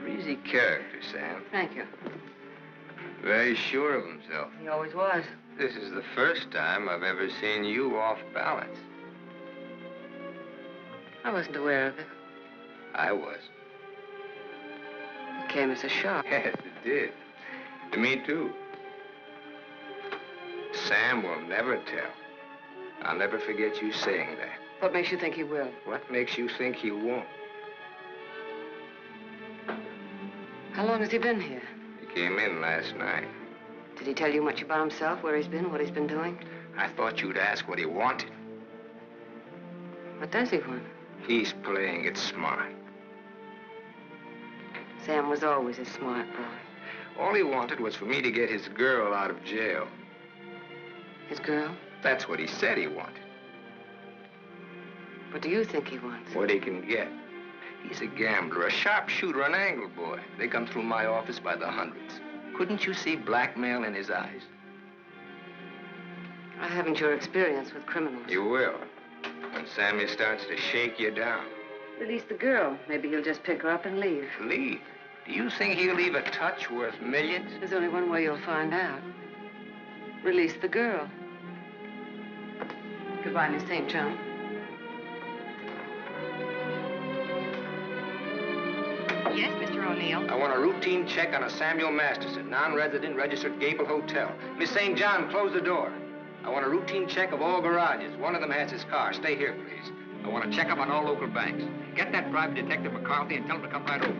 I: Breezy character, Sam.
M: Thank you.
I: Very sure of himself.
M: He always was.
I: This is the first time I've ever seen you off balance.
M: I wasn't aware of it.
I: I was.
M: It came as a shock.
I: Yes, it did. To me, too. Sam will never tell. I'll never forget you saying that.
M: What makes you think he will?
I: What makes you think he won't?
M: How long has he been here?
I: He came in last night.
M: Did he tell you much about himself, where he's been, what he's been doing?
I: I thought you'd ask what he wanted.
M: What does he want?
I: He's playing it smart.
M: Sam was always a smart boy.
I: All he wanted was for me to get his girl out of jail.
M: His girl?
I: That's what he said he wanted.
M: What do you think he wants?
I: What he can get. He's a gambler, a sharpshooter, an angle boy. They come through my office by the hundreds. Couldn't you see blackmail in his eyes?
M: I haven't your experience with criminals.
I: You will. When Sammy starts to shake you down.
M: Release the girl. Maybe he'll just pick her up and leave.
I: Leave? Do you think he'll leave a touch worth millions?
M: There's only one way you'll find out. Release the girl. Goodbye, Miss St. John. Yes, Mr. O'Neill.
I: I want a routine check on a Samuel Masterson, non-resident, registered Gable Hotel. Miss St. John, close the door. I want a routine check of all garages. One of them has his car. Stay here, please. I want to check up on all local banks. Get that private detective McCarthy and tell him to come right over.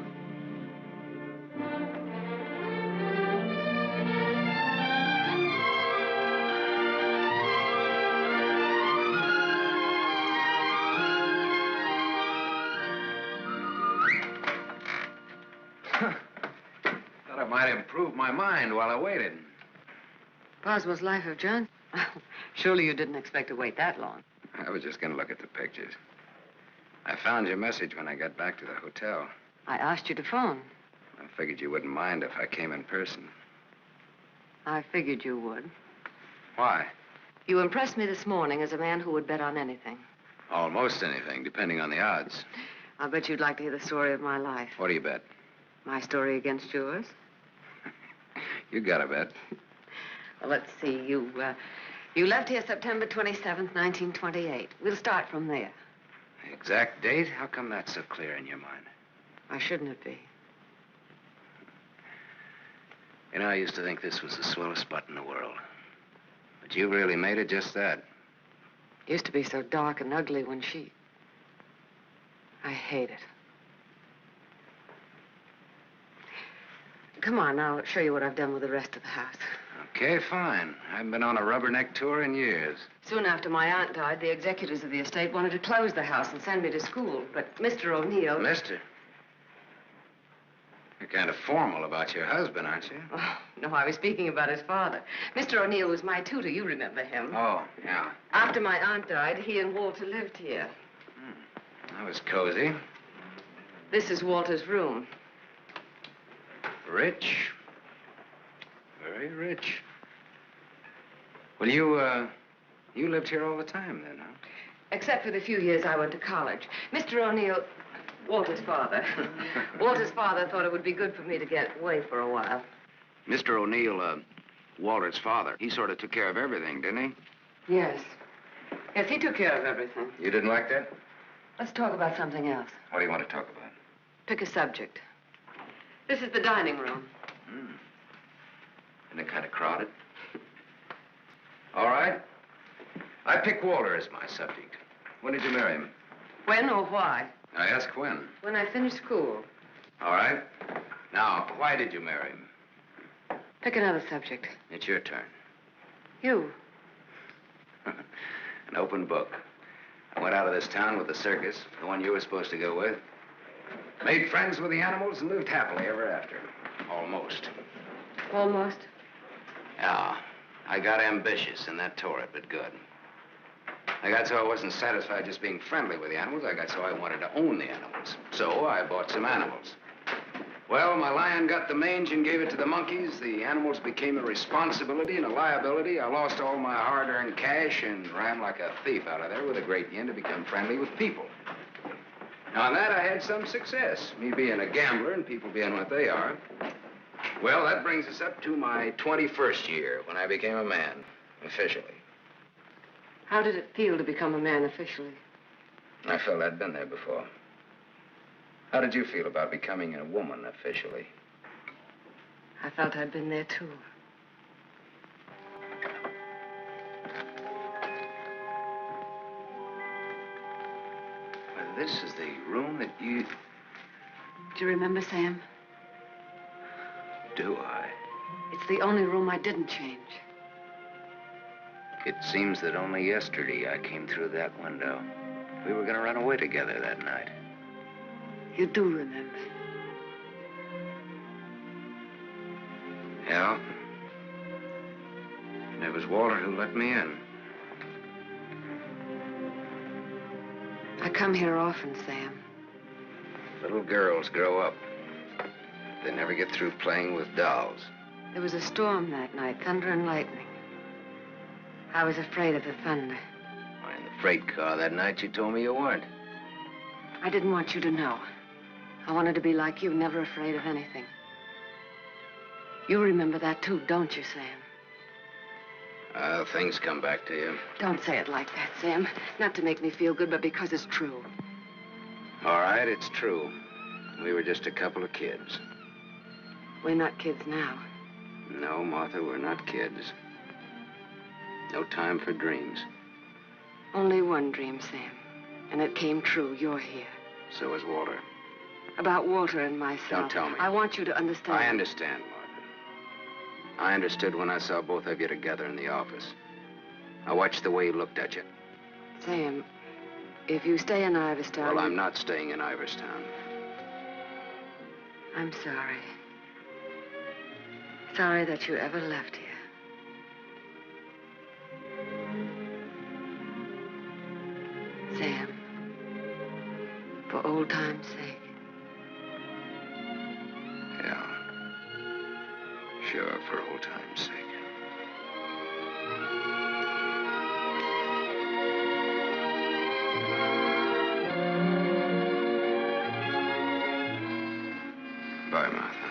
C: Thought I might improve my mind while I waited.
M: Boswell's Life of John? Surely you didn't expect to wait that long.
C: I was just going to look at the pictures. I found your message when I got back to the hotel.
M: I asked you to phone.
C: I figured you wouldn't mind if I came in person.
M: I figured you would.
C: Why?
M: You impressed me this morning as a man who would bet on anything.
C: Almost anything, depending on the odds.
M: I'll bet you'd like to hear the story of my life.
C: What do you bet?
M: My story against yours.
C: You got a bet.
M: Well, let's see. You left here September 27th, 1928. We'll start from there.
C: The exact date? How come that's so clear in your mind?
M: Why shouldn't it be?
C: You know, I used to think this was the swellest spot in the world. But you really made it just that.
M: It used to be so dark and ugly when she... I hate it. Come on, I'll show you what I've done with the rest of the house.
C: Okay, fine. I haven't been on a rubberneck tour in years.
M: Soon after my aunt died, the executors of the estate wanted to close the house and send me to school. But Mr. O'Neill...
C: Mister? You're kind of formal about your husband, aren't you?
M: Oh, no, I was speaking about his father. Mr. O'Neill was my tutor. You remember him.
C: Oh, yeah.
M: After my aunt died, he and Walter lived here.
C: That was cozy.
M: This is Walter's room.
C: Rich. Very rich. Well, you lived here all the time then, huh?
M: Except for the few years I went to college. Mr. O'Neill, Walter's father. Walter's father thought it would be good for me to get away for a while.
C: Mr. O'Neill, Walter's father, he sort of took care of everything, didn't he?
M: Yes. Yes, he took care of everything.
C: You didn't like that?
M: Let's talk about something else.
C: What do you want to talk about?
M: Pick a subject. This is the dining room.
C: Isn't it kind of crowded? All right. I pick Walter as my subject. When did you marry him?
M: When or why?
C: I ask when.
M: When I finished school.
C: All right. Now, why did you marry him?
M: Pick another subject.
C: It's your turn.
M: You.
C: An open book. I went out of this town with the circus, the one you were supposed to go with. Made friends with the animals and lived happily ever after. Almost.
M: Almost?
C: Yeah. I got ambitious, and that tore it, but good. I got so I wasn't satisfied just being friendly with the animals. I got so I wanted to own the animals. So I bought some animals. Well, my lion got the mange and gave it to the monkeys. The animals became a responsibility and a liability. I lost all my hard-earned cash and ran like a thief out of there with a great yen to become friendly with people. Now, on that, I had some success, me being a gambler and people being what they are. Well, that brings us up to my 21st year, when I became a man, officially.
M: How did it feel to become a man officially?
C: I felt I'd been there before. How did you feel about becoming a woman officially?
M: I felt I'd been there, too.
C: Well, this is the room that you...
M: Do you remember, Sam?
C: Do I?
M: It's the only room I didn't change.
I: It seems that only yesterday I came through that window. We were going to run away together that night.
M: You do remember.
I: Yeah. And it was Walter who let me in.
M: I come here often, Sam.
I: Little girls grow up. They never get through playing with dolls.
M: There was a storm that night, thunder and lightning. I was afraid of the thunder.
I: In the freight car that night, you told me you weren't.
M: I didn't want you to know. I wanted to be like you, never afraid of anything. You remember that too, don't you, Sam?
I: Things come back to you.
M: Don't say it like that, Sam. Not to make me feel good, but because it's true.
I: All right, it's true. We were just a couple of kids.
M: We're not kids now.
I: No, Martha, we're not kids. No time for dreams.
M: Only one dream, Sam. And it came true. You're here.
I: So is Walter.
M: About Walter and myself.
I: Don't tell me.
M: I want you to understand.
I: I understand, Martha. I understood when I saw both of you together in the office. I watched the way he looked at you.
M: Sam, if you stay in Iverstown...
I: Well, I'm not staying in Iverstown.
M: I'm sorry. Sorry that you ever left here. Sam, for old time's sake.
I: Yeah. Sure, for old time's sake. Bye, Martha.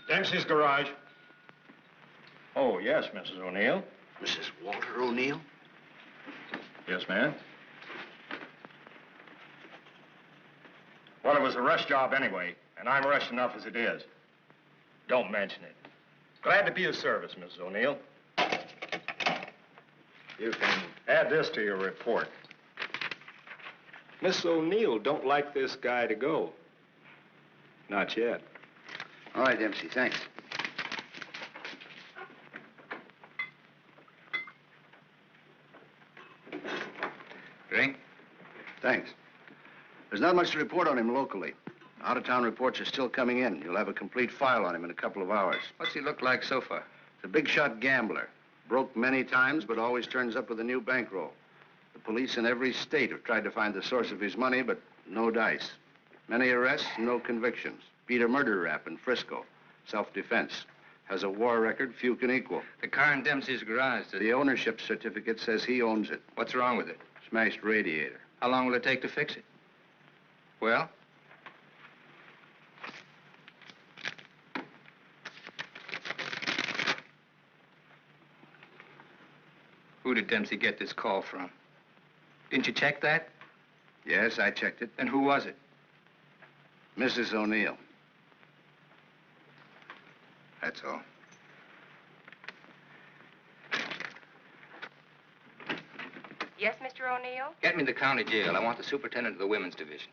J: Dempsey's garage. Oh, yes, Mrs. O'Neill.
C: Mrs. Walter O'Neill?
J: Yes, ma'am. Well, it was a rush job anyway, and I'm rushed enough as it is. Don't mention it. Glad to be of service, Mrs. O'Neill. You can add this to your report. Miss O'Neill don't like this guy to go. Not yet.
C: All right, Dempsey, thanks.
I: Drink?
C: Thanks. There's not much to report on him locally. Out-of-town reports are still coming in. You'll have a complete file on him in a couple of hours.
I: What's he look like so far?
C: He's a big-shot gambler. Broke many times, but always turns up with a new bankroll. The police in every state have tried to find the source of his money, but no dice. Many arrests, no convictions. Beat a murder rap in Frisco. Self-defense. Has a war record few can equal.
I: The car in Dempsey's garage.
C: The ownership certificate says he owns it.
I: What's wrong with it?
C: Smashed radiator.
I: How long will it take to fix it? Well? Who did Dempsey get this call from? Didn't you check that?
C: Yes, I checked it.
I: And who was it?
C: Mrs. O'Neill.
I: That's all.
K: Yes, Mr. O'Neill?
I: Get me the county jail. I want the superintendent of the women's division.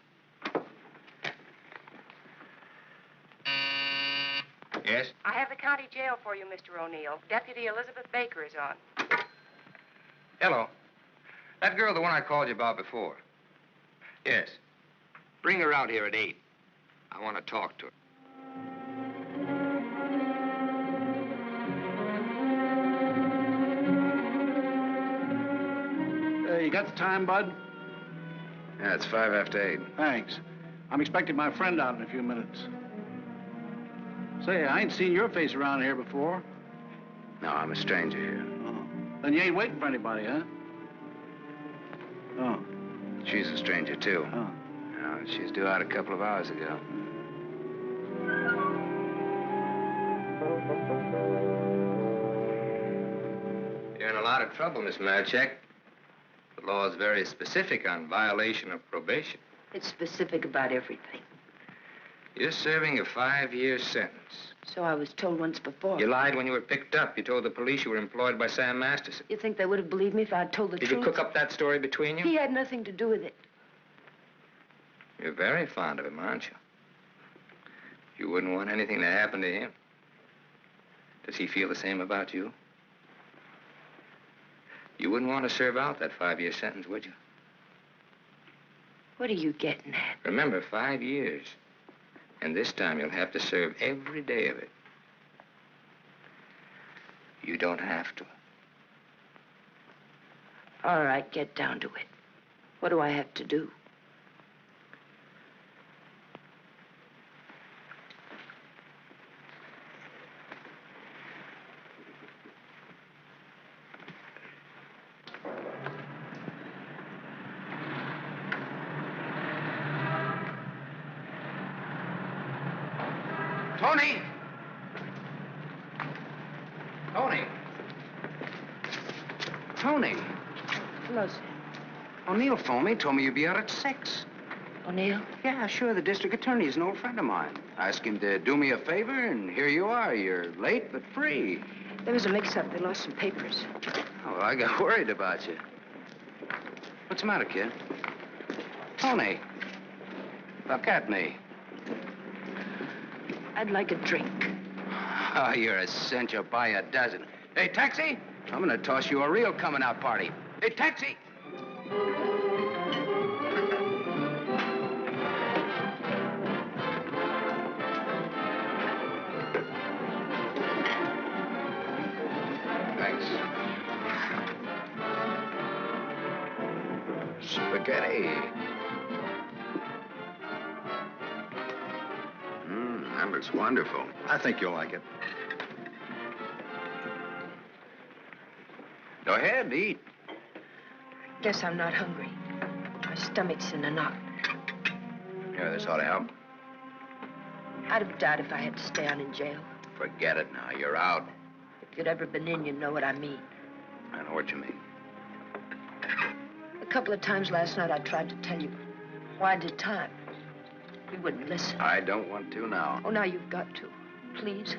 I: Yes?
K: I have the county jail for you, Mr. O'Neill. Deputy Elizabeth Baker is on.
I: Hello. That girl, the one I called you about before. Yes. Bring her out here at 8. I want to talk to her.
C: You got the time, Bud?
I: Yeah, it's 5 after 8.
C: Thanks. I'm expecting my friend out in a few minutes. Say, I ain't seen your face around here before.
I: No, I'm a stranger here.
C: Oh. Then you ain't waiting for anybody, huh? Oh.
I: She's a stranger, too.
C: Oh.
I: She's due out a couple of hours ago. You're in a lot of trouble, Miss Marchek. The law is very specific on violation of probation.
A: It's specific about everything.
I: You're serving a 5-year sentence.
A: So I was told once before.
I: You lied when you were picked up. You told the police you were employed by Sam Masterson.
A: You think they would have believed me if I'd told the truth?
I: Did you cook up that story between you?
A: He had nothing to do with it.
I: You're very fond of him, aren't you? You wouldn't want anything to happen to him. Does he feel the same about you? You wouldn't want to serve out that 5-year sentence, would you?
A: What are you getting at?
I: Remember, 5 years. And this time you'll have to serve every day of it. You don't have to.
A: All right, get down to it. What do I have to do?
C: Tony! Tony! Tony!
A: Hello, sir.
C: O'Neill phoned me, told me you'd be out at 6.
A: O'Neill?
C: Yeah, sure. The district attorney is an old friend of mine. I asked him to do me a favor, and here you are. You're late, but free.
A: There was a mix-up. They lost some papers.
C: Oh, well, I got worried about you. What's the matter, kid? Tony. Look at me.
A: I'd like a drink.
C: Oh, you're a cinch. You'll buy a dozen. Hey, taxi! I'm gonna toss you a real coming-out party. Hey, taxi! Thanks. Spaghetti.
O: That looks wonderful.
P: I think you'll like it.
C: Go ahead, eat.
A: Guess I'm not hungry. My stomach's in a knot.
C: Here, this ought to help.
A: I'd have died if I had to stay on in jail.
C: Forget it now. You're out.
A: If you'd ever been in, you'd know what I mean.
C: I know what you mean.
A: A couple of times last night I tried to tell you. Why did time? You wouldn't listen.
C: I don't want to now.
A: Oh, now you've got to. Please.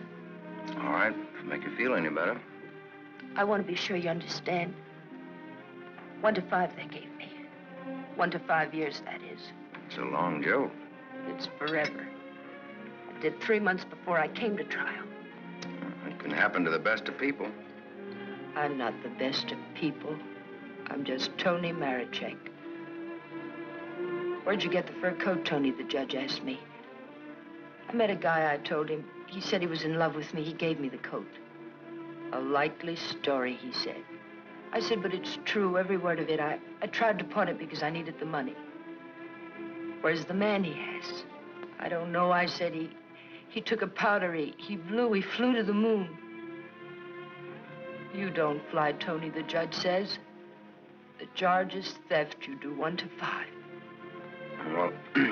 C: All right, to make you feel any better.
A: I want to be sure you understand. 1 to 5 they gave me. 1 to 5 years, that is.
C: It's a long joke.
A: It's forever. I did 3 months before I came to trial.
C: It can happen to the best of people.
A: I'm not the best of people. I'm just Tony Marichek. Where'd you get the fur coat, Tony? The judge asked me. I met a guy, I told him. He said he was in love with me. He gave me the coat. A likely story, he said. I said, but it's true, every word of it. I tried to pawn it because I needed the money. Where's the man he has? I don't know, I said. He took a powder, he flew to the moon. You don't fly, Tony, the judge says. The charge is theft. You do 1 to 5.
C: Well,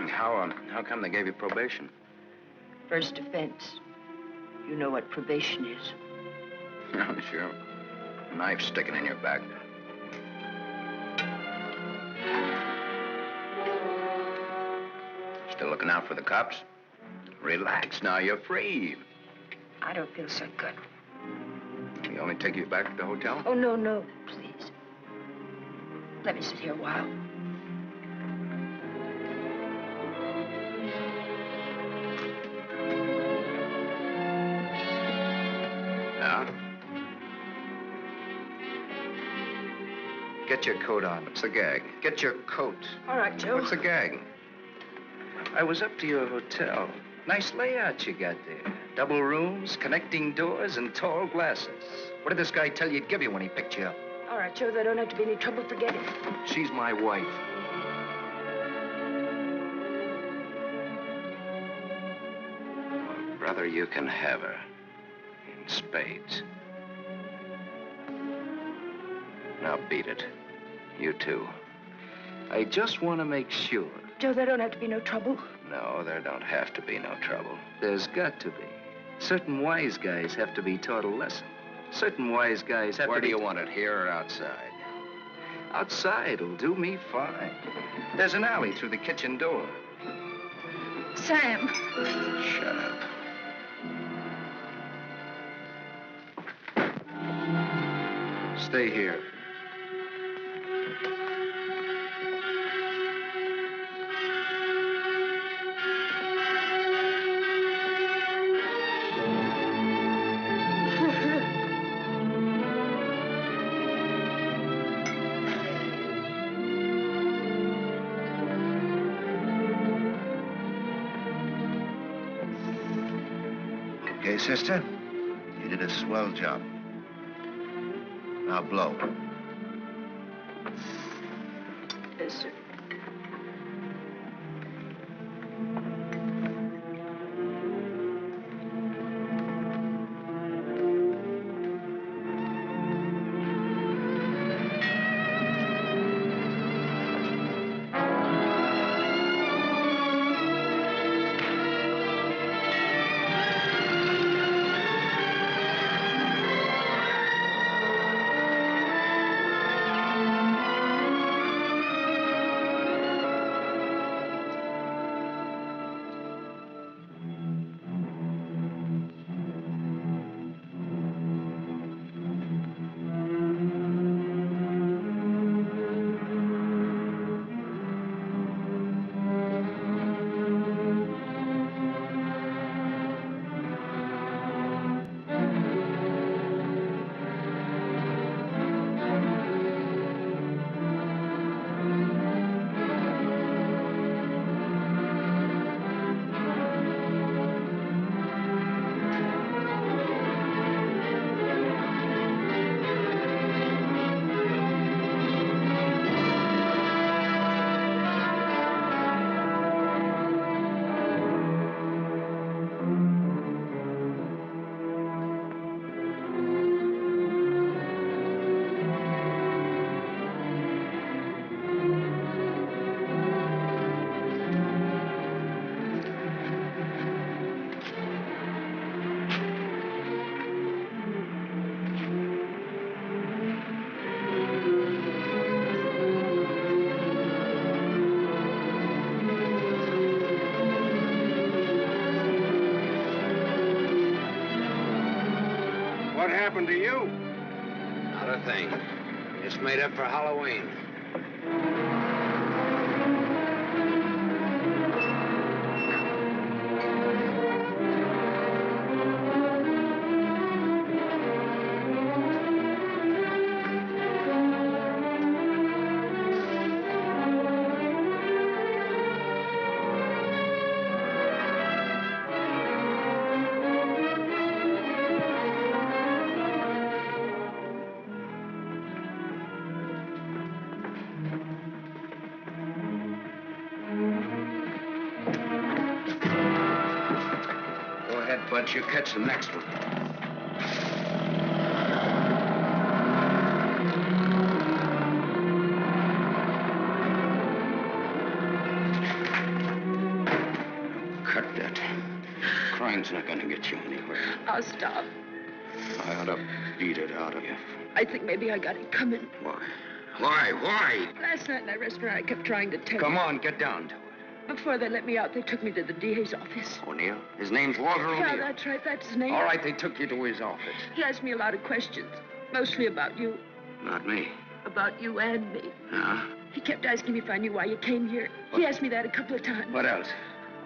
C: how come they gave you probation?
A: First offense. You know what probation is.
C: Oh, sure. A knife sticking in your back. Still looking out for the cops? Relax now, you're free.
A: I don't feel so good.
C: You want me to take you back to the hotel?
A: Oh, no, please. Let me sit here a while.
C: Get your coat on. What's the gag? Get your coat.
A: All right, Joe.
C: What's the gag? I was up to your hotel. Nice layout you got there. Double rooms, connecting doors, and tall glasses. What did this guy tell you he'd give you when he picked you up?
A: All right, Joe, there don't have to be any trouble forgetting.
C: She's my wife. Well, brother, you can have her. In spades. Now beat it. You too. I just want to make sure.
A: Joe, there don't have to be no trouble.
C: No, there don't have to be no trouble. There's got to be. Certain wise guys have to be taught a lesson. Certain wise guys have to be... Where do you want it, here or outside? Outside'll do me fine. There's an alley through the kitchen door.
G: Sam.
C: Shut up. Stay here.
P: Okay, sister? You did a swell job. Now blow.
B: Yes, sir.
C: What happened to you? Not a thing. Just made up for Halloween. Go ahead, Bud. You catch the next one. Cut that. Crime's not gonna get you anywhere.
B: I'll stop.
C: I ought to beat it out of you.
B: I think maybe I got it coming.
C: Why? Why?
B: Last night in that restaurant, I kept trying to tell
C: Come
B: you.
C: on, get down to it.
B: Before they let me out, they took me to the DA's office.
C: O'Neill? His name's Walter O'Neill.
B: Yeah, that's right. That's his name.
C: All right, they took you to his office.
B: He asked me a lot of questions, mostly about you.
C: Not me.
B: About you and me.
C: Huh?
B: He kept asking me if I knew why you came here. He asked me that a couple of times.
C: What else?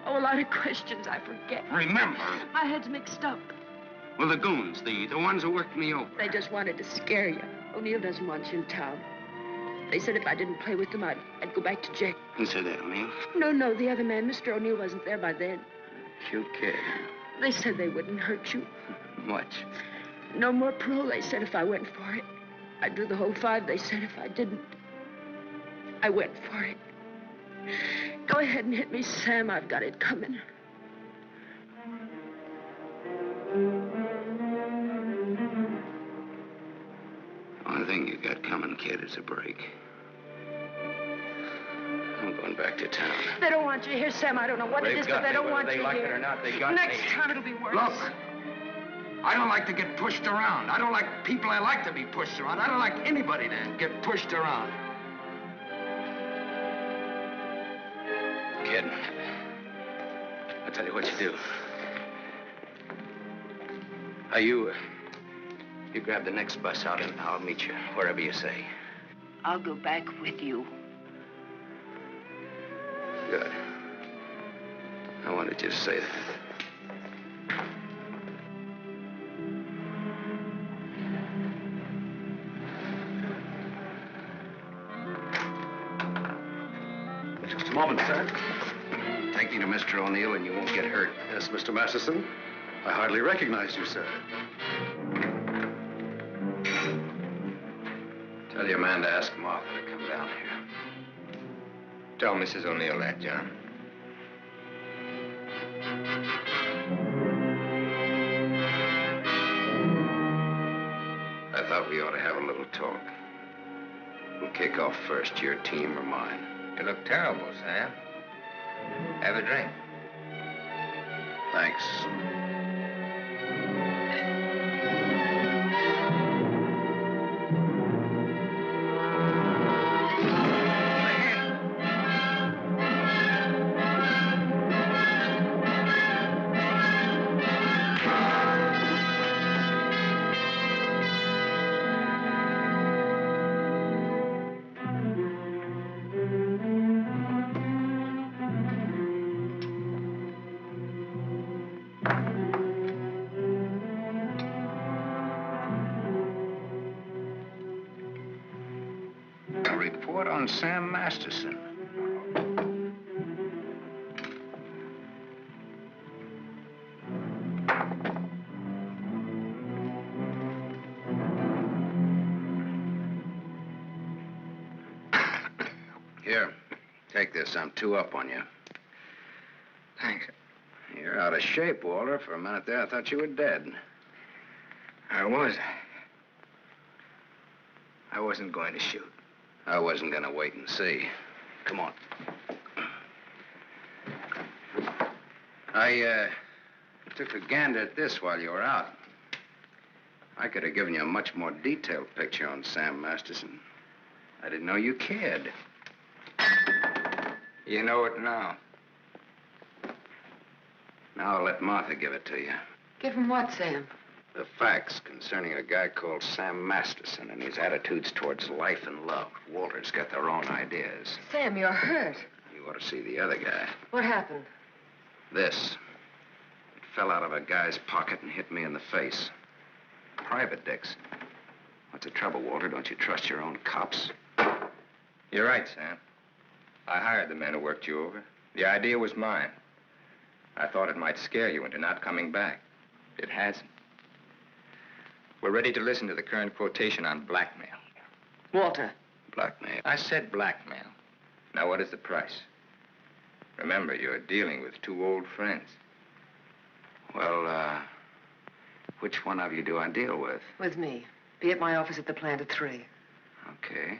B: Oh, a lot of questions I forget.
C: Remember.
B: My head's mixed up.
C: Well, the goons, the ones who worked me over.
B: They just wanted to scare you. O'Neill doesn't want you in town. They said if I didn't play with them, I'd go back to jail.
C: Who said that, O'Neill?
B: No, the other man, Mr. O'Neill, wasn't there by then.
C: Cute kid.
B: They said they wouldn't hurt you.
C: Much.
B: No more parole, they said, if I went for it. I'd do the whole 5, they said, if I didn't. I went for it. Go ahead and hit me, Sam. I've got it coming.
C: Only thing you got coming, kid, is a break. I'm going back to town.
B: They don't want you here, Sam. I don't know what it is, but they don't want you here.
C: Whether they like it or not, they got
B: Next
C: me.
B: time it'll be worse.
C: Look, I don't like to get pushed around. I don't like people I like to be pushed around. I don't like anybody to get pushed around. Kid, I'll tell you what you do. You grab the next bus out and I'll meet you wherever you say.
A: I'll go back with you.
C: Good. I wanted you to say that.
Q: Just a moment, sir.
C: Take me to Mr. O'Neill and you won't get hurt.
Q: Yes, Mr. Masterson. I hardly recognize you, sir.
I: Tell your man to ask Martha to come down here. Tell Mrs. O'Neill that, John. I thought we ought to have a little talk. We'll kick off first, your team or mine. You look terrible, Sam. Have a drink.
C: Thanks.
I: A report on Sam Masterson. Here, take this. I'm 2 up on you.
N: Thanks.
I: You're out of shape, Walter. For a minute there, I thought you were dead.
N: I was. I wasn't going to shoot.
I: I wasn't going to wait and see. Come on. I took a gander at this while you were out. I could have given you a much more detailed picture on Sam Masterson. I didn't know you cared.
N: You know it now.
I: Now I'll let Martha give it to you.
M: Give him what, Sam?
I: The facts concerning a guy called Sam Masterson and his attitudes towards life and love. Walter's got their own ideas.
M: Sam, you're hurt.
I: You ought to see the other guy.
M: What happened?
I: This. It fell out of a guy's pocket and hit me in the face. Private dicks. What's the trouble, Walter? Don't you trust your own cops?
N: You're right, Sam. I hired the men who worked you over. The idea was mine. I thought it might scare you into not coming back. It hasn't. We're ready to listen to the current quotation on blackmail.
M: Walter.
I: Blackmail?
N: I said blackmail. Now, what is the price? Remember, you're dealing with 2 old friends.
I: Well, which one of you do I deal with?
M: With me. Be at my office at the plant at 3.
I: Okay.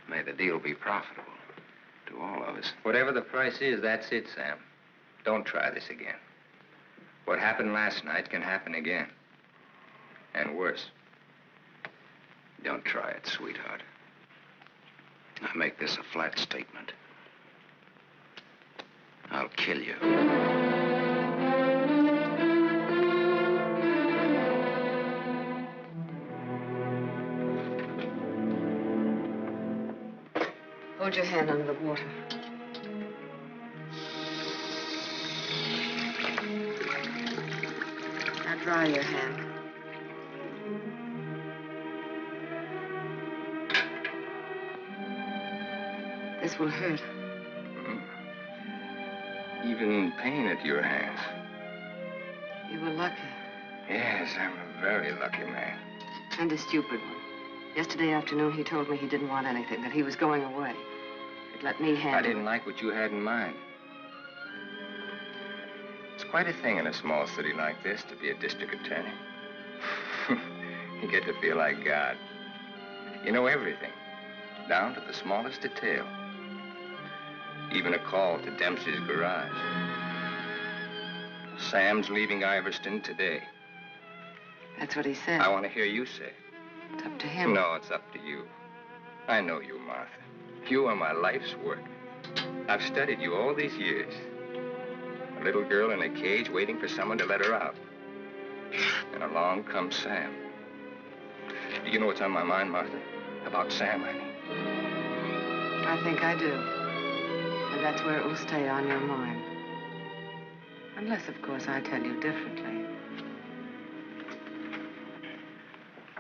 I: May the deal be profitable to all of us.
N: Whatever the price is, that's it, Sam. Don't try this again. What happened last night can happen again. And worse.
I: Don't try it, sweetheart. I make this a flat statement. I'll kill you.
M: Hold your hand under the water. Now dry your hand. This will hurt.
N: Even in pain at your hands.
M: You were lucky.
N: Yes, I'm a very lucky man.
M: And a stupid one. Yesterday afternoon, he told me he didn't want anything, that he was going away. He'd let me handle it.
N: I didn't like what you had in mind. It's quite a thing in a small city like this to be a district attorney. You get to feel like God. You know everything, down to the smallest detail. Even a call to Dempsey's garage. Sam's leaving Iverston today.
M: That's what he said.
N: I want to hear you say it.
M: It's up to him.
N: No, it's up to you. I know you, Martha. You are my life's work. I've studied you all these years. A little girl in a cage waiting for someone to let her out. And along comes Sam. Do you know what's on my mind, Martha? About Sam, I mean.
M: I think I do. And that's where it will stay on your mind. Unless, of course, I tell you differently.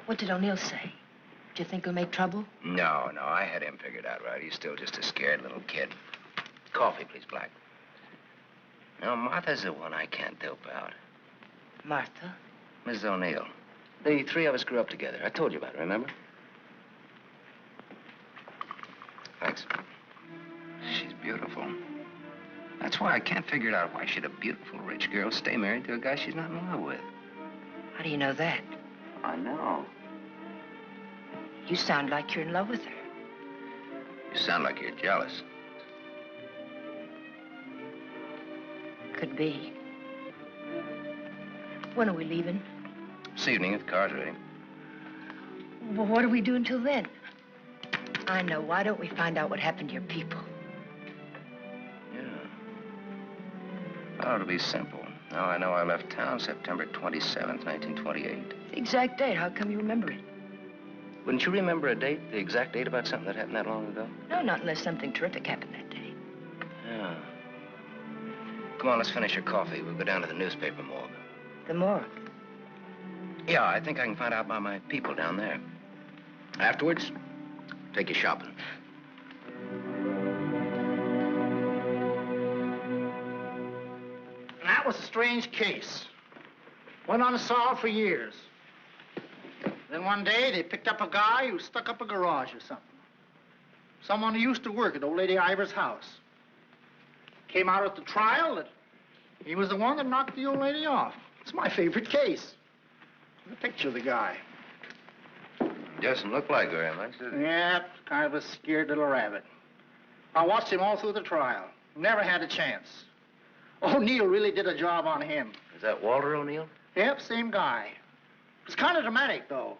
A: What did O'Neill say? Do you think he'll make trouble?
I: No, I had him figured out right. He's still just a scared little kid. Coffee, please, Black. No, Martha's the one I can't dope out.
A: Martha?
I: Mrs. O'Neill. The three of us grew up together. I told you about it, remember? Thanks.
C: She's beautiful. That's why I can't figure it out. Why should a beautiful rich girl stay married to a guy she's not in love with?
A: How do you know that?
C: I know.
A: You sound like you're in love with her.
C: You sound like you're jealous.
A: Could be. When are we leaving?
C: This evening, if the car's ready.
A: Well, what do we do until then? I know. Why don't we find out what happened to your people?
C: Yeah. Oh, it'll be simple. Now I know I left town September 27th, 1928.
A: The exact date. How come you remember it?
C: Wouldn't you remember a date, the exact date about something that happened that long ago?
A: No, not unless something terrific happened that day.
C: Yeah. Come on, let's finish your coffee. We'll go down to the newspaper morgue.
A: The morgue?
C: Yeah, I think I can find out about my people down there. Afterwards, take you shopping.
E: That was a strange case. Went unsolved for years. Then one day, they picked up a guy who stuck up a garage or something. Someone who used to work at old lady Ivers' house. Came out at the trial that he was the one that knocked the old lady off. It's my favorite case. The picture of the guy.
C: Doesn't look like very much, does it?
E: Yeah, kind of a scared little rabbit. I watched him all through the trial. Never had a chance. O'Neill really did a job on him.
C: Is that Walter O'Neill?
E: Yep, same guy. It's kind of dramatic, though.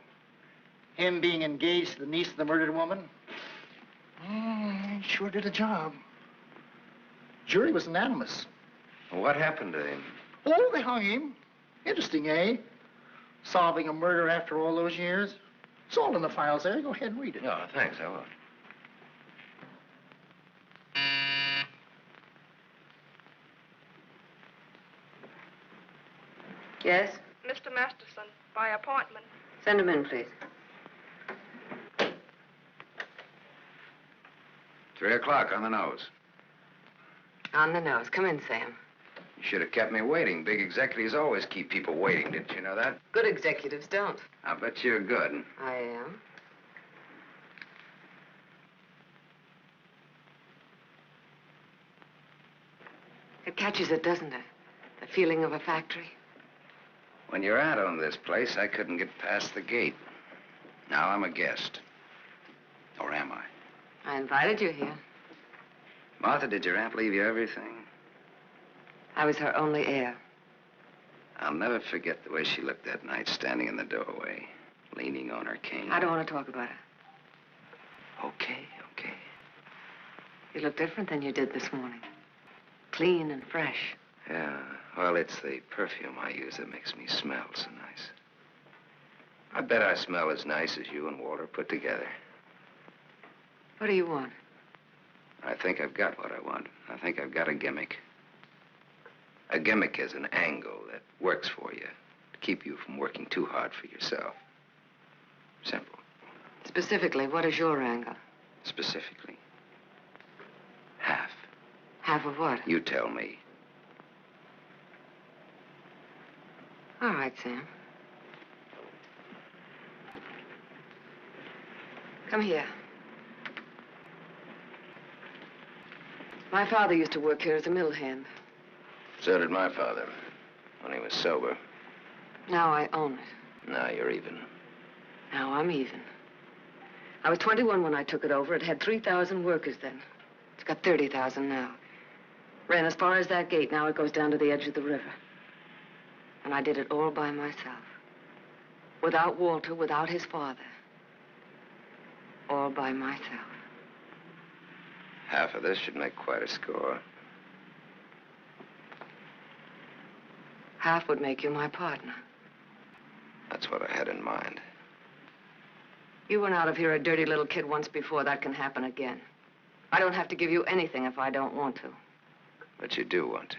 E: Him being engaged to the niece of the murdered woman. He sure did a job. Jury was unanimous.
C: What happened to him?
E: Oh, they hung him. Interesting, eh? Solving a murder after all those years. It's all in the files there. Go ahead and read it.
C: Oh, thanks, I will.
M: Yes?
G: Mr. Masterson, by appointment.
M: Send him in, please.
C: 3 o'clock on the nose.
M: On the nose. Come in, Sam.
C: You should have kept me waiting. Big executives always keep people waiting. Didn't you know that?
M: Good executives don't.
C: I bet you're good.
M: I am. It catches it, doesn't it? The feeling of a factory.
C: When you're out on this place, I couldn't get past the gate. Now I'm a guest. Or am I?
M: I invited you here.
C: Martha, did your aunt leave you everything?
M: I was her only heir.
C: I'll never forget the way she looked that night, standing in the doorway, leaning on her cane.
M: I don't want to talk about it.
C: Okay.
M: You look different than you did this morning. Clean and fresh.
C: Yeah, well, it's the perfume I use that makes me smell so nice. I bet I smell as nice as you and Walter put together.
M: What do you want?
C: I think I've got what I want. I think I've got a gimmick. A gimmick is an angle that works for you to keep you from working too hard for yourself. Simple.
M: Specifically, what is your angle?
C: Specifically, half.
M: Half of what?
C: You tell me.
M: All right, Sam. Come here. My father used to work here as a mill hand.
C: So did my father, when he was sober.
M: Now I own it.
C: Now you're even.
M: Now I'm even. I was 21 when I took it over. It had 3,000 workers then. It's got 30,000 now. Ran as far as that gate. Now it goes down to the edge of the river. And I did it all by myself. Without Walter, without his father. All by myself.
C: Half of this should make quite a score.
M: Half would make you my partner.
C: That's what I had in mind.
M: You went out of here a dirty little kid once before. That can happen again. I don't have to give you anything if I don't want to.
C: But you do want to.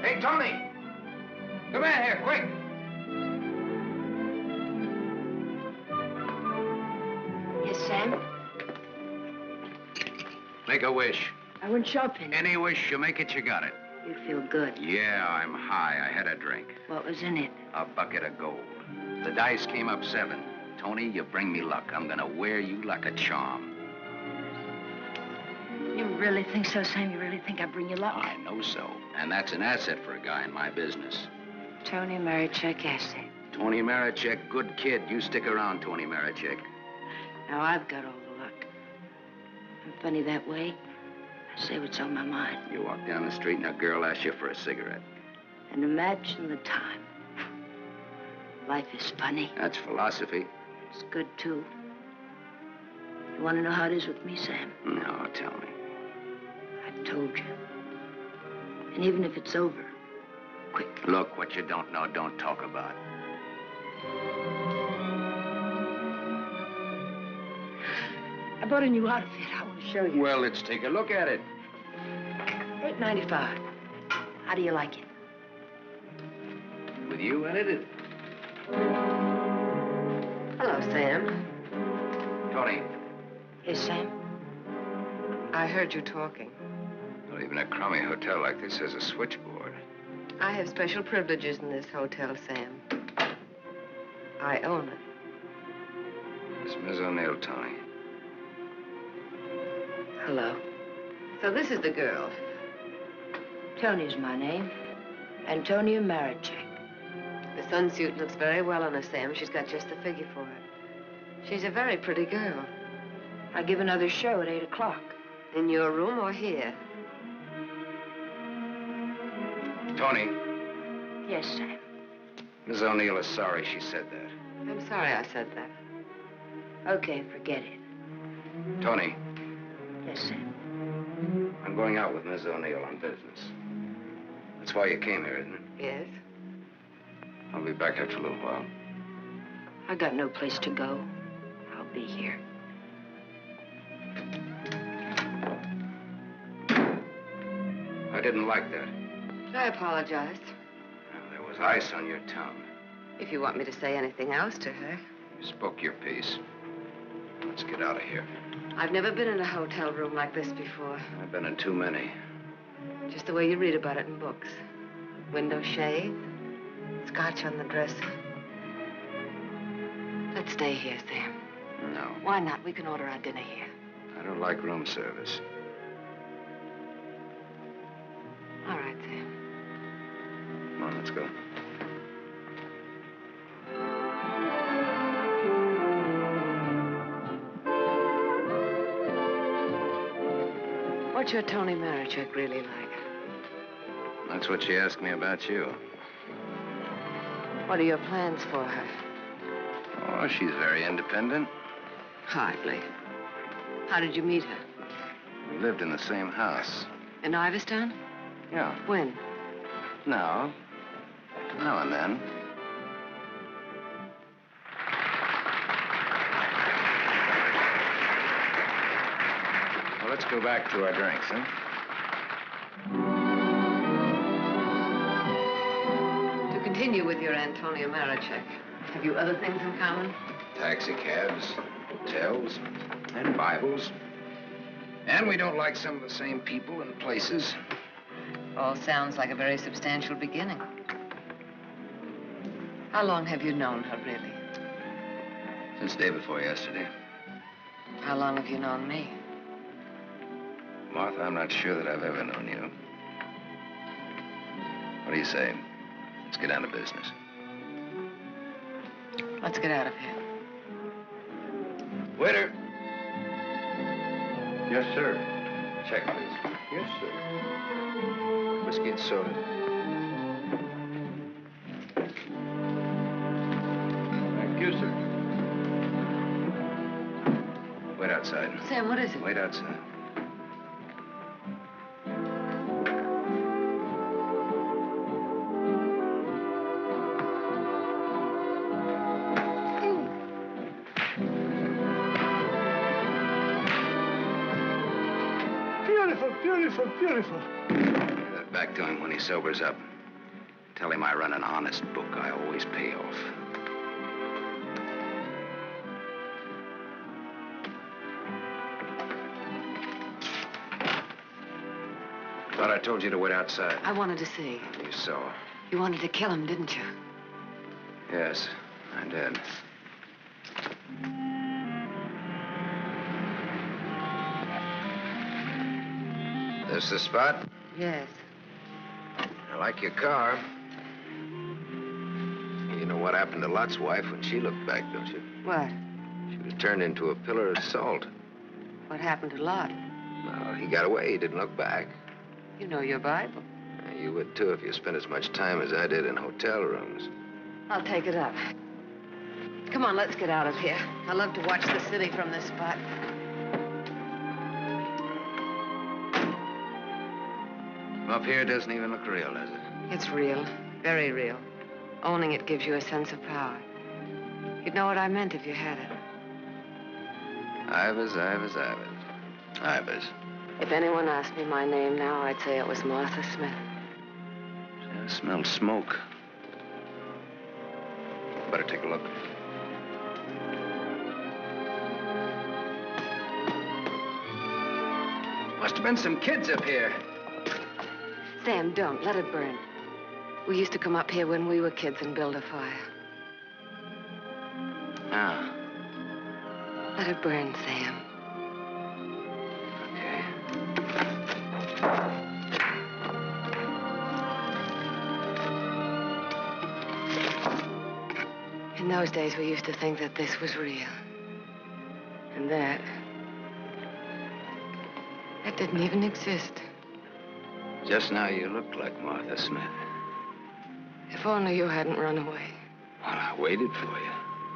C: Hey, Tony! Come in here, quick! Make a wish.
A: I went shopping.
C: Any wish you make it, you got it.
A: You feel good.
C: Yeah, I'm high. I had a drink.
A: What was in it?
C: A bucket of gold. The dice came up 7. Tony, you bring me luck. I'm gonna wear you like a charm.
A: You really think so, Sam? You really think I bring you luck?
C: I know so. And that's an asset for a guy in my business.
A: Tony Marichek asset.
C: Tony Marichek, good kid. You stick around, Tony Marichek.
A: Now I've got all the luck. I'm funny that way. I say what's on my mind.
C: You walk down the street and a girl asks you for a cigarette.
A: And imagine the time. Life is funny.
C: That's philosophy.
A: It's good, too. You want to know how it is with me, Sam?
C: No, tell me.
A: I've told you. And even if it's over, quick.
C: Look, what you don't know, don't talk about.
A: I bought a new outfit. I want to show you.
C: Well, let's take a look at it.
A: $8.95. How do you like it?
C: With you in it?
M: Hello, Sam.
C: Tony.
A: Yes, Sam?
M: I heard you talking.
I: Well, even a crummy hotel like this has a switchboard.
M: I have special privileges in this hotel, Sam. I own it.
I: It's Miss O'Neill, Tony.
A: Hello.
M: So this is the girl.
A: Tony's my name. Antonia Marichek.
M: The sunsuit looks very well on her, Sam. She's got just the figure for it. She's a very pretty girl.
A: I give another show at 8 o'clock.
M: In your room or here?
C: Tony.
A: Yes, Sam.
C: Miss O'Neill is sorry she said that.
M: I'm sorry I said that.
A: Okay, forget it.
C: Tony.
A: Yes, Sam.
C: I'm going out with Miss O'Neill on business. That's why you came here, isn't it?
M: Yes.
C: I'll be back after a little while.
A: I got no place to go. I'll be here.
C: I didn't like that.
M: I apologize.
C: There was ice on your tongue.
M: If you want me to say anything else to her.
C: You spoke your piece. Let's get out of here.
M: I've never been in a hotel room like this before.
C: I've been in too many.
M: Just the way you read about it in books. Window shade, scotch on the dresser. Let's stay here, Sam.
C: No.
M: Why not? We can order our dinner here.
C: I don't like room service.
M: All right, Sam.
C: Come on, let's go.
M: What's your Tony Marichek really like?
C: That's what she asked me about you.
M: What are your plans for her?
C: Oh, she's very independent.
M: Hardly. How did you meet her?
C: We lived in the same house.
M: In Iverstown?
C: Yeah.
M: When?
C: Now and then. Well, let's go back to our drinks, huh?
M: To continue with your Antonia Marichek, have you other things in common?
C: Taxi cabs, hotels, and Bibles. And we don't like some of the same people and places.
M: All sounds like a very substantial beginning. How long have you known her, really?
C: Since day before yesterday.
M: How long have you known me?
C: Martha, I'm not sure that I've ever known you. What do you say? Let's get down to business.
M: Let's get out of here.
C: Waiter.
I: Yes, sir.
C: Check, please.
I: Yes, sir.
C: Whiskey and soda.
I: Thank you, sir.
C: Wait outside.
M: Sam, what is it?
C: Wait outside.
E: Beautiful, beautiful.
C: Give that back to him when he sobers up. Tell him I run an honest book. I always pay off. Thought I told you to wait outside.
M: I wanted to see.
C: You saw.
M: You wanted to kill him, didn't you?
C: Yes, I did. This the spot?
M: Yes.
C: I like your car. You know what happened to Lot's wife when she looked back, don't you?
M: What?
C: She was turned into a pillar of salt.
M: What happened to Lot?
C: Well, he got away. He didn't look back.
M: You know your Bible.
C: You would, too, if you spent as much time as I did in hotel rooms.
M: I'll take it up. Come on, let's get out of here. I love to watch the city from this spot.
C: Up here doesn't even look real, does it?
M: It's real. Very real. Owning it gives you a sense of power. You'd know what I meant if you had it.
C: Ivers, Ivers, Ivers. Ivers.
M: If anyone asked me my name now, I'd say it was Martha Smith.
C: I smell smoke. Better take a look. Must have been some kids up here.
M: Sam, don't. Let it burn. We used to come up here when we were kids and build a fire.
C: Now.
M: Let it burn, Sam. In those days, we used to think that this was real. And that didn't even exist.
C: Just now you looked like Martha Smith.
M: If only you hadn't run away.
C: Well, I waited for you.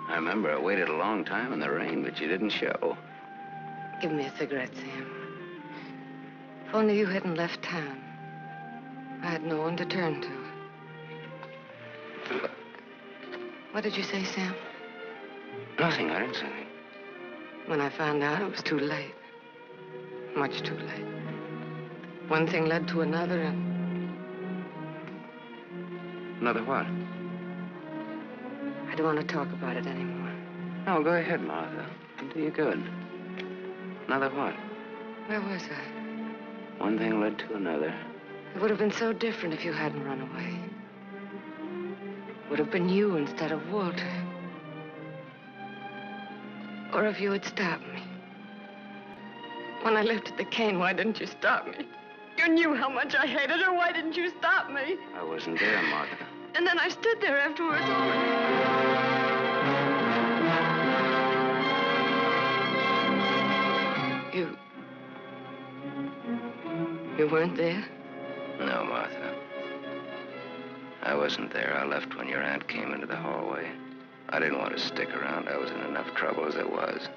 C: I remember I waited a long time in the rain, but you didn't show.
M: Give me a cigarette, Sam. If only you hadn't left town. I had no one to turn to. What did you say, Sam?
C: Nothing. I didn't say anything.
M: When I found out, it was too late. Much too late. One thing led to another, and...
C: Another what?
M: I don't want to talk about it anymore.
C: No, go ahead, Martha. It'll do you good. Another what?
M: Where was I?
C: One thing led to another.
M: It would have been so different if you hadn't run away. It would have been you instead of Walter. Or if you had stopped me. When I lifted the cane, why didn't you stop me? You knew how much I hated her. Why didn't you stop me?
C: I wasn't there, Martha.
M: And then I stood there afterwards. You weren't there?
C: No, Martha. I wasn't there. I left when your aunt came into the hallway. I didn't want to stick around. I was in enough trouble as it was.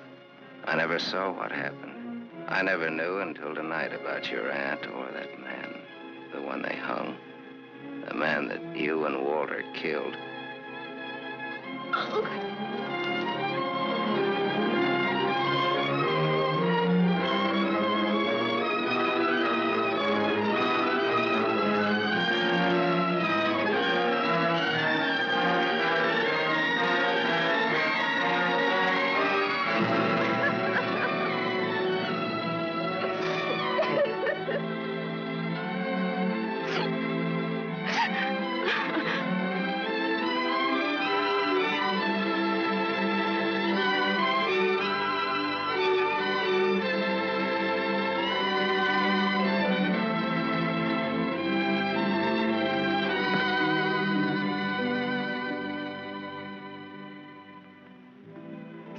C: I never saw what happened. I never knew until tonight about your aunt or that man, the one they hung. The man that you and Walter killed.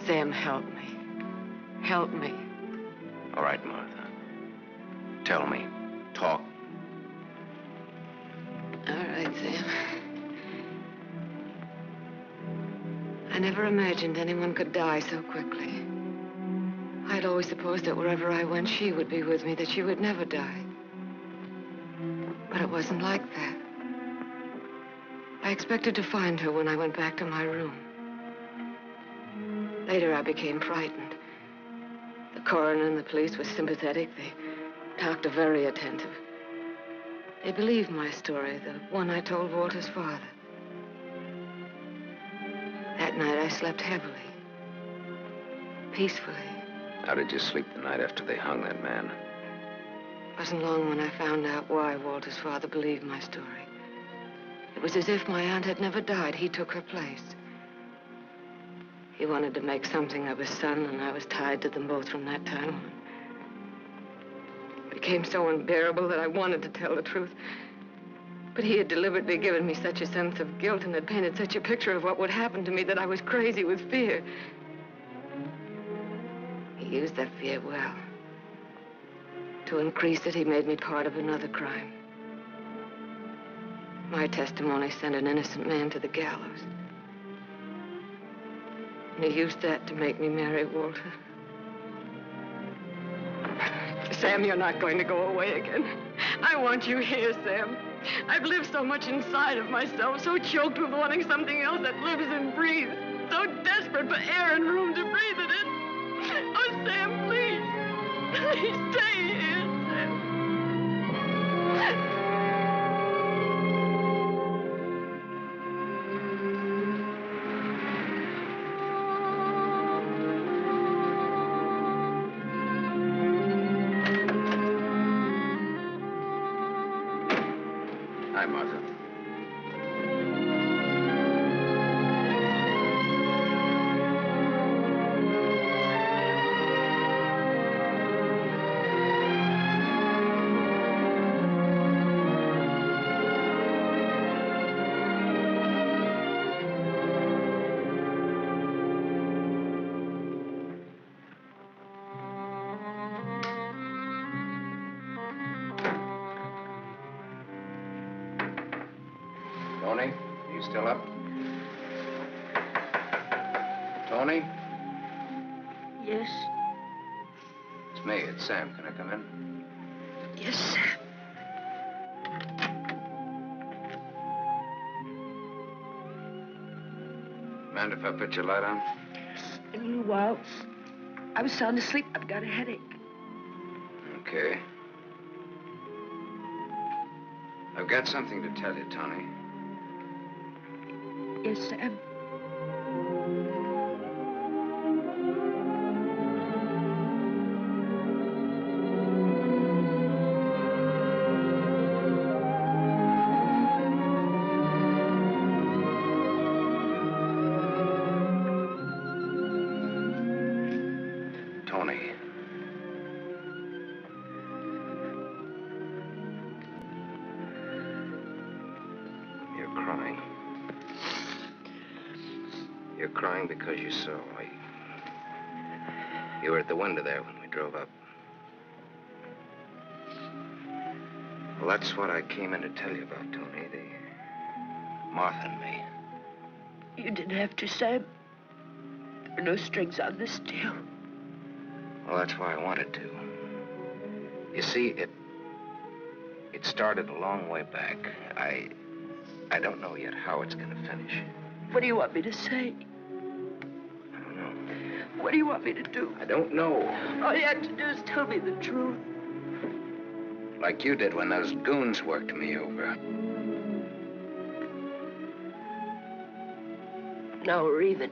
M: Sam, help me. Help me.
C: All right, Martha. Tell me. Talk.
M: All right, Sam. I never imagined anyone could die so quickly. I'd always supposed that wherever I went, she would be with me, that she would never die. But it wasn't like that. I expected to find her when I went back to my room. Later, I became frightened. The coroner and the police were sympathetic. They talked very attentive. They believed my story, the one I told Walter's father. That night, I slept heavily, peacefully.
C: How did you sleep the night after they hung that man?
M: It wasn't long when I found out why Walter's father believed my story. It was as if my aunt had never died. He took her place. He wanted to make something of his son, and I was tied to them both from that time on. It became so unbearable that I wanted to tell the truth. But he had deliberately given me such a sense of guilt and had painted such a picture of what would happen to me that I was crazy with fear. He used that fear well. To increase it, he made me part of another crime. My testimony sent an innocent man to the gallows. And he used that to make me marry Walter. Sam, you're not going to go away again. I want you here, Sam. I've lived so much inside of myself, so choked with wanting something else that lives and breathes, so desperate for air and room to breathe it in. Oh, Sam, please. Please stay here, Sam.
C: Hi, Martha. Tony, you still up? Tony?
A: Yes?
C: It's me, it's Sam. Can I come in?
A: Yes, Sam.
C: Mind if I put your light on?
A: In a little while. I was sound asleep. I've got a headache.
C: Okay. I've got something to tell you, Tony.
A: Yes, Sam.
C: Tony. You're crying. You're crying because you saw me. You were at the window there when we drove up. Well, that's what I came in to tell you about, Tony. The Martha and me.
A: You didn't have to, Sam. There were no strings on this deal.
C: Well, that's why I wanted to. You see, it started a long way back. I don't know yet how it's going to finish.
A: What do you want me to say?
C: I don't know.
A: What do you want me to do?
C: I don't know.
A: All you have to do is tell me the truth.
C: Like you did when those goons worked me over.
A: Now we're even.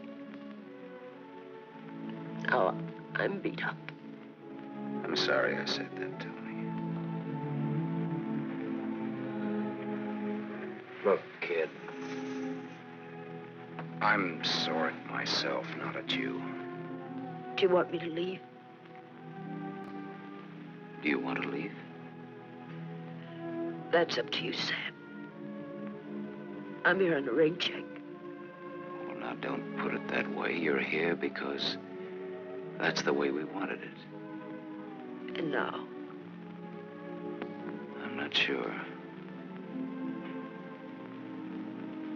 A: Now I'm beat up.
C: I'm sorry I said that, Tony. Look, kid. I'm sore at myself, not at you.
A: Do you want me to leave?
C: Do you want to leave?
A: That's up to you, Sam. I'm here on a rain check.
C: Well, now, don't put it that way. You're here because that's the way we wanted it.
A: And now?
C: I'm not sure.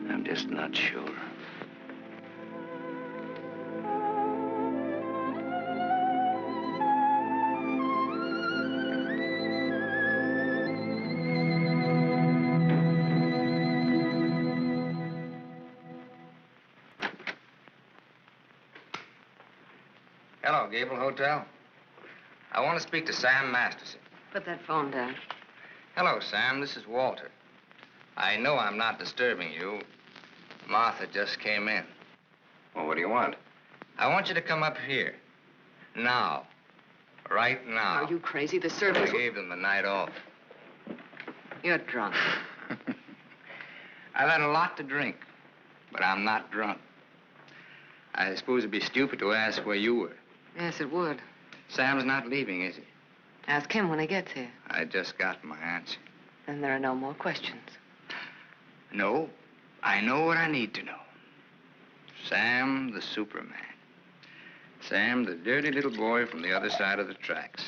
C: I'm just not sure.
I: Hello, Gable Hotel. I want to speak to Sam Masterson.
M: Put that phone down.
I: Hello, Sam. This is Walter. I know I'm not disturbing you. Martha just came in.
C: Well, what do you want?
I: I want you to come up here. Now. Right now.
M: Are you crazy? The
I: I
M: servants...
I: gave them the night off.
M: You're drunk.
I: I've had a lot to drink, but I'm not drunk. I suppose it'd be stupid to ask where you were.
M: Yes, it would.
I: Sam's not leaving, is he?
M: Ask him when he gets here.
I: I just got my answer.
M: Then there are no more questions.
I: No, I know what I need to know. Sam, the Superman. Sam, the dirty little boy from the other side of the tracks.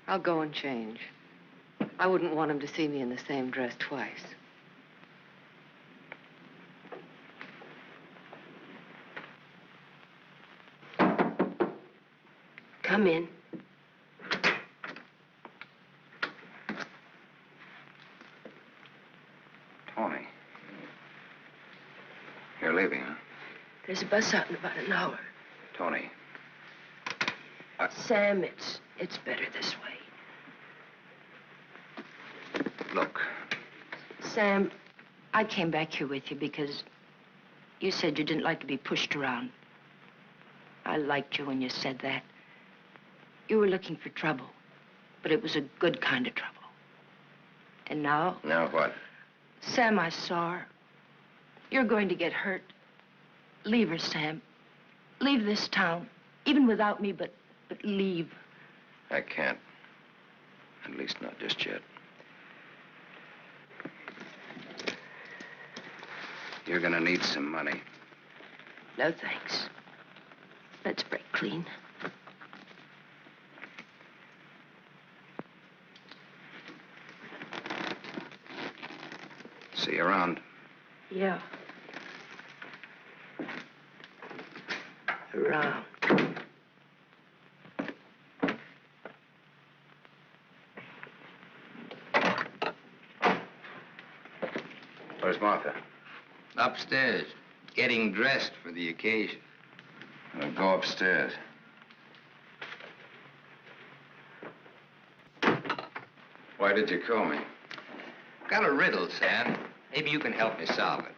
M: I'll go and change. I wouldn't want him to see me in the same dress twice.
A: Come in.
C: Tony. You're leaving, huh?
A: There's a bus out in about an hour.
C: Tony.
A: Sam, it's better this way.
C: Look.
A: Sam, I came back here with you because you said you didn't like to be pushed around. I liked you when you said that. You were looking for trouble, but it was a good kind of trouble. And now?
C: Now what?
A: Sam, I saw her. You're going to get hurt. Leave her, Sam. Leave this town. Even without me, but leave.
C: I can't. At least not just yet. You're gonna need some money.
A: No, thanks. Let's break clean.
C: See you around.
A: Yeah. Around.
C: Where's Martha?
I: Upstairs, getting dressed for the occasion.
C: Well, go upstairs. Why did you call me?
I: Got a riddle, Sam. Maybe you can help me solve it.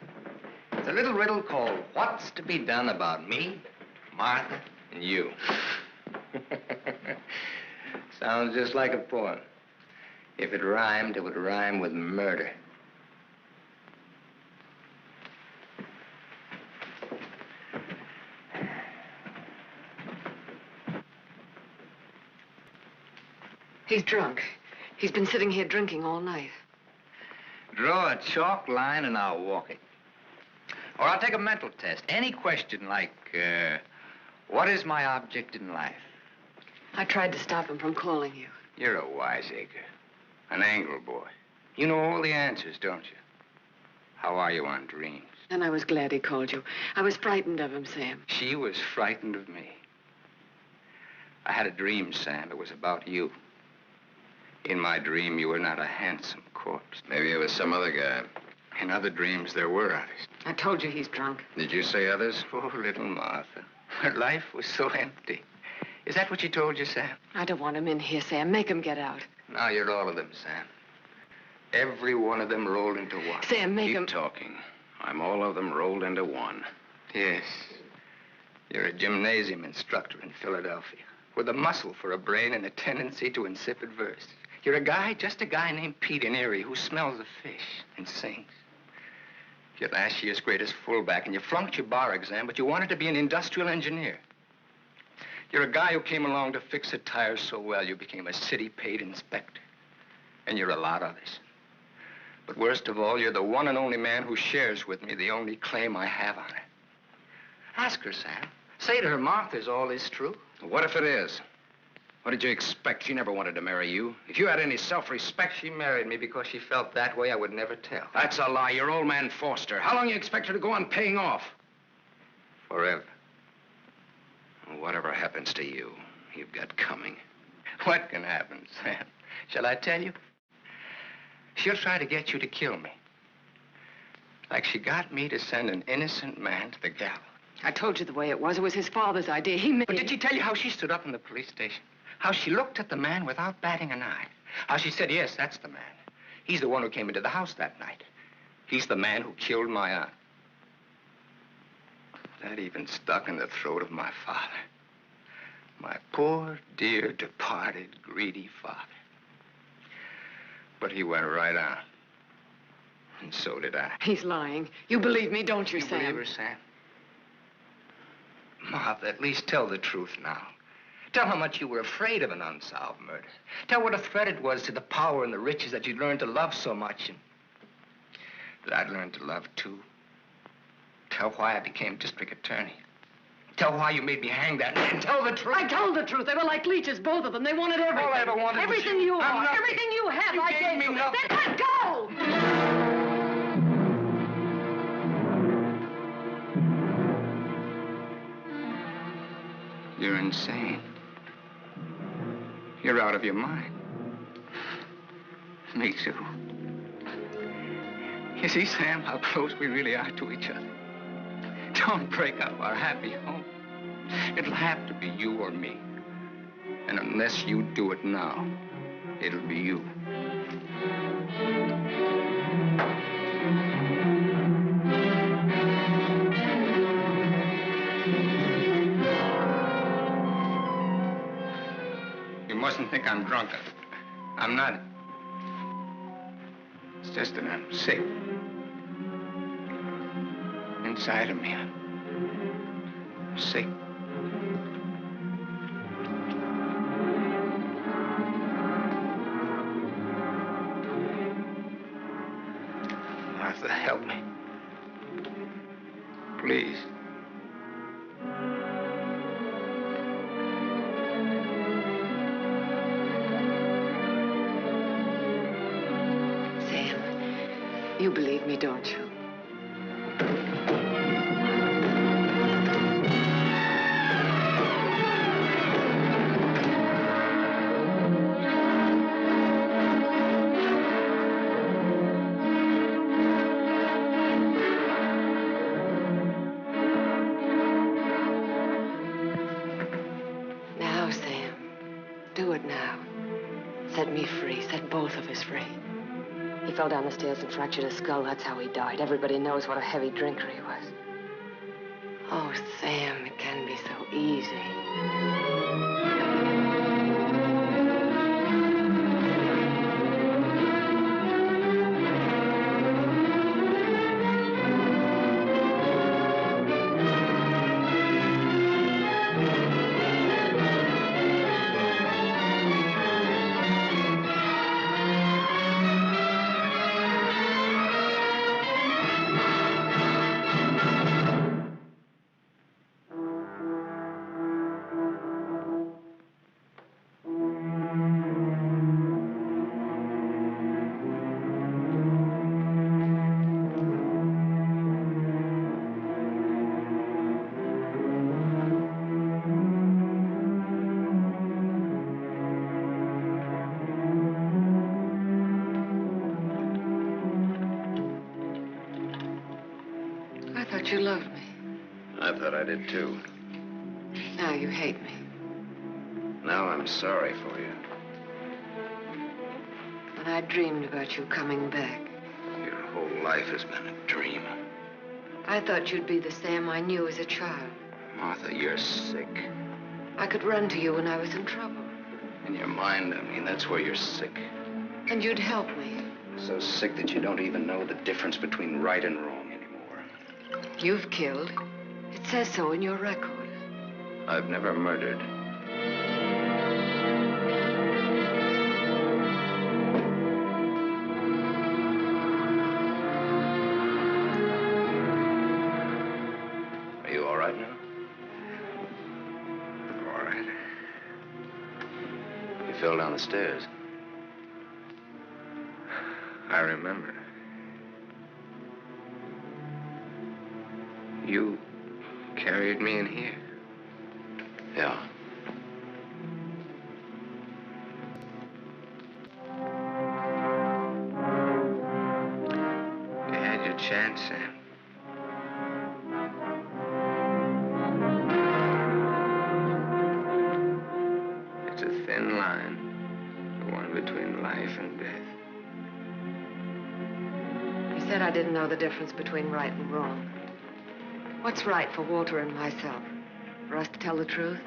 I: It's a little riddle called What's to Be Done About Me, Martha, and You. Sounds just like a poem. If it rhymed, it would rhyme with murder.
M: He's drunk. He's been sitting here drinking all night.
I: Draw a chalk line and I'll walk it. Or I'll take a mental test. Any question like, what is my object in life?
M: I tried to stop him from calling you.
I: You're a wiseacre. An angle boy. You know all the answers, don't you? How are you on dreams?
M: And I was glad he called you. I was frightened of him, Sam.
I: She was frightened of me. I had a dream, Sam. It was about you. In my dream, you were not a handsome corpse.
C: Maybe it was some other guy.
I: In other dreams, there were others.
M: I told you he's drunk.
C: Did you say others?
I: Oh, little Martha. Her life was so empty. Is that what she told you, Sam?
M: I don't want him in here, Sam. Make him get out.
I: Now you're all of them, Sam. Every one of them rolled into one.
M: Sam, make him...
C: Keep talking. I'm all of them rolled into one.
I: Yes. You're a gymnasium instructor in Philadelphia with a muscle for a brain and a tendency to insipid verse. You're a guy, just a guy named Pete in Erie who smells the fish and sings. You're last year's greatest fullback, and you flunked your bar exam, but you wanted to be an industrial engineer. You're a guy who came along to fix the tires so well you became a city-paid inspector. And you're a lot of others. But worst of all, you're the one and only man who shares with me the only claim I have on her. Ask her, Sam. Say to her, Martha, is all this true?
C: What if it is? What did you expect? She never wanted to marry you. If you had any self-respect...
I: She married me because she felt that way. I would never tell.
C: That's a lie. Your old man forced her. How long you expect her to go on paying off?
I: Forever.
C: Whatever happens to you, you've got coming.
I: What can happen, Sam? Shall I tell you? She'll try to get you to kill me. Like she got me to send an innocent man to the gallows.
M: I told you the way it was. It was his father's idea. He made...
I: But did she tell you how she stood up in the police station? How she looked at the man without batting an eye? How she said, yes, that's the man. He's the one who came into the house that night. He's the man who killed my aunt. That even stuck in the throat of my father. My poor, dear, departed, greedy father. But he went right on. And so did I.
M: He's lying. You believe me, don't you,
I: You
M: Sam?
I: believe her, Sam? Martha, at least tell the truth now. Tell how much you were afraid of an unsolved murder. Tell what a threat it was to the power and the riches that you'd learned to love so much and that I'd learned to love too. Tell why I became district attorney. Tell why you made me hang that man. Tell the truth.
M: I told the truth. They were like leeches, both of them. They wanted everything.
I: All I ever wanted was
M: everything
I: you.
M: you
I: I'm
M: are,
I: nothing.
M: everything you have,
I: You
M: I
I: gave
M: gave
I: me
M: you.
I: nothing.
M: Then let go!
I: You're insane. You're out of your mind. Me too. You see, Sam, how close we really are to each other. Don't break up our happy home. It'll have to be you or me. And unless you do it now, it'll be you. You mustn't think I'm drunk. I'm not. It's just that I'm sick. Inside of me, I'm sick. Martha, help me. Please.
M: Sam, you believe me, don't you? Now, Sam, do it now. Set me free. Set both of us free. He fell down the stairs and fractured his skull. That's how he died. Everybody knows what a heavy drinker he was. Oh, Sam, it can be so easy. I thought you loved me.
C: I thought I did too.
M: Now you hate me.
C: Now I'm sorry for you.
M: When I dreamed about you coming back,
C: Your whole life has been a dream.
M: I thought you'd be the Sam I knew as a child.
C: Martha, you're sick.
M: I could run to you when I was in trouble.
C: In your mind, I mean, that's where you're sick.
M: And you'd help me.
C: So sick that you don't even know the difference between right and wrong anymore.
M: You've killed. It says so in your record.
C: I've never murdered. Are you all right now?
I: All right.
C: You fell down the stairs.
I: I remember. You carried me in here.
C: Yeah.
I: You had your chance, Sam. It's a thin line, the one between life and death.
M: He said I didn't know the difference between right and wrong. What's right for Walter and myself? For us to tell the truth?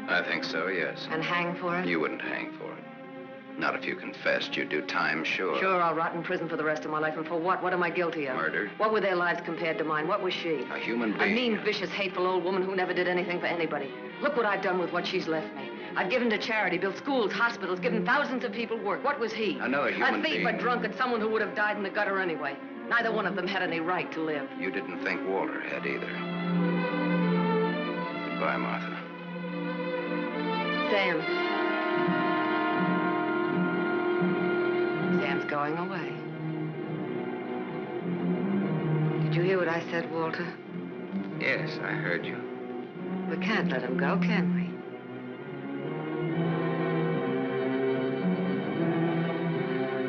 P: I think so, yes.
M: And hang for it?
P: You wouldn't hang for it. Not if you confessed. You'd do time, sure.
M: Sure, I'll rot in prison for the rest of my life. And for what? What am I guilty of?
P: Murder.
M: What were their lives compared to mine? What was she?
P: A human
M: A
P: being.
M: mean, vicious, hateful old woman who never did anything for anybody. Look what I've done with what she's left me. I've given to charity, built schools, hospitals, given thousands of people work. What was he?
P: Another human
M: A thief,
P: being.
M: a drunkard, someone who would have died in the gutter anyway. Neither one of them had any right to live.
P: You didn't think Walter had either. Goodbye, Martha.
M: Sam. Sam's going away. Did you hear what I said, Walter?
I: Yes, I heard you.
M: We can't let him go, can we?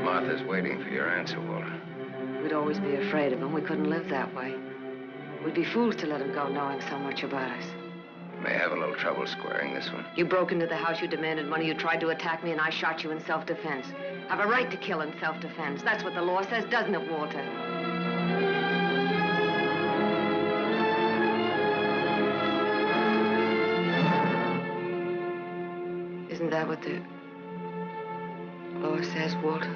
P: Martha's waiting for your answer, Walter.
M: We'd always be afraid of him. We couldn't live that way. We'd be fools to let him go knowing so much about us.
P: May have a little trouble squaring this one.
M: You broke into the house, you demanded money, you tried to attack me, and I shot you in self-defense. Have a right to kill in self-defense. That's what the law says, doesn't it, Walter? Isn't that what the law says, Walter?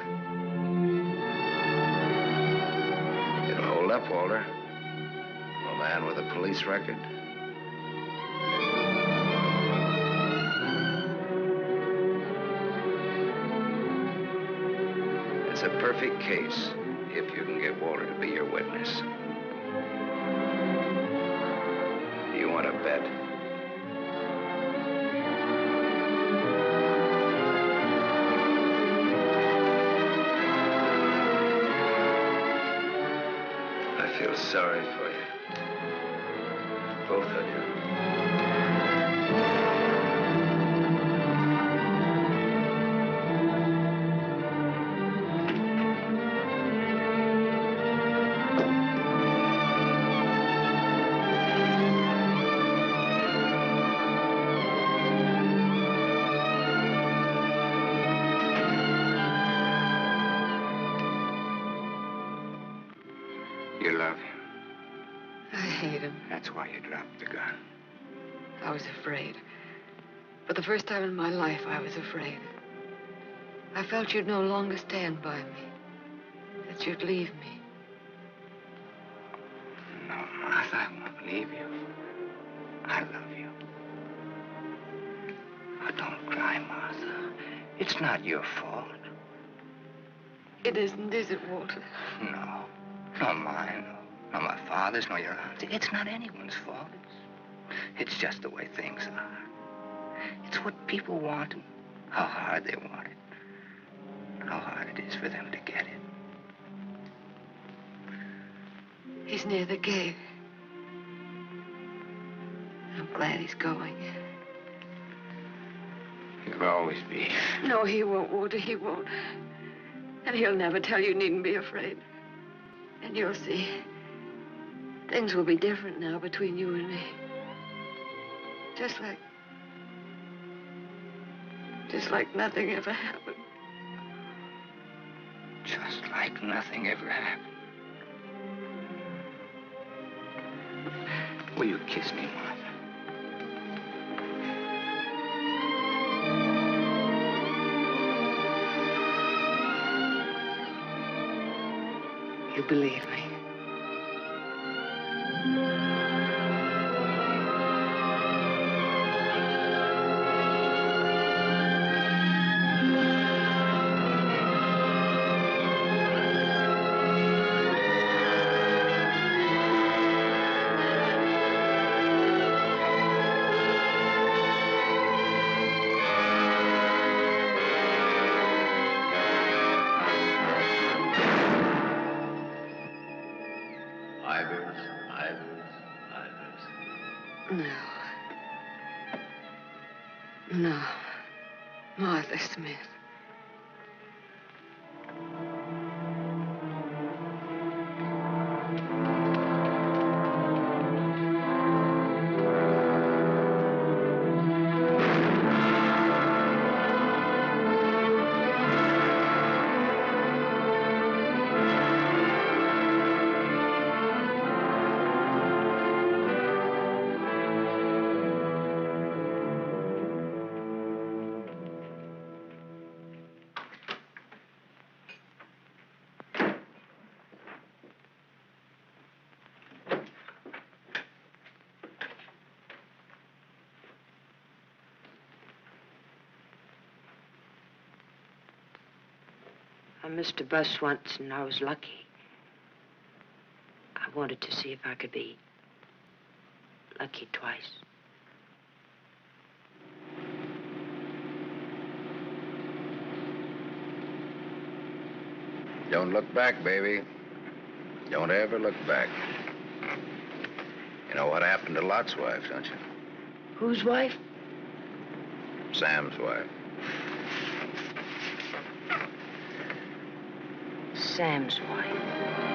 P: It'll hold up, Walter. A man with a police record. It's a perfect case if you can get Walter to be your witness. Do you want to bet? I feel sorry for you. Both of you.
I: You love him.
M: I hate him.
I: That's why you dropped the gun.
M: I was afraid. For the first time in my life, I was afraid. I felt you'd no longer stand by me. That you'd leave me.
I: No, Martha, I won't leave you. I love you. Oh, don't cry, Martha. It's not your fault.
M: It isn't, is it, Walter?
I: No. Nor mine, nor my father's, nor your aunt's. It's not anyone's fault. It's just the way things are. It's what people want and how hard they want it. And how hard it is for them to get it.
M: He's near the gate. I'm glad he's going.
I: He'll always be.
M: No, he won't, Walter, he won't. And he'll never tell you needn't be afraid. And you'll see. Things will be different now between you and me. Just like nothing ever happened.
I: Just like nothing ever happened. Will you kiss me, Martha?
M: You believe me. No. Martha Smith.
A: missed a bus once and I was lucky. I wanted to see if I could be lucky twice.
P: Don't look back, baby. Don't ever look back. You know what happened to Lot's wife, don't you?
A: Whose wife?
P: Sam's wife.
A: Sam's wife.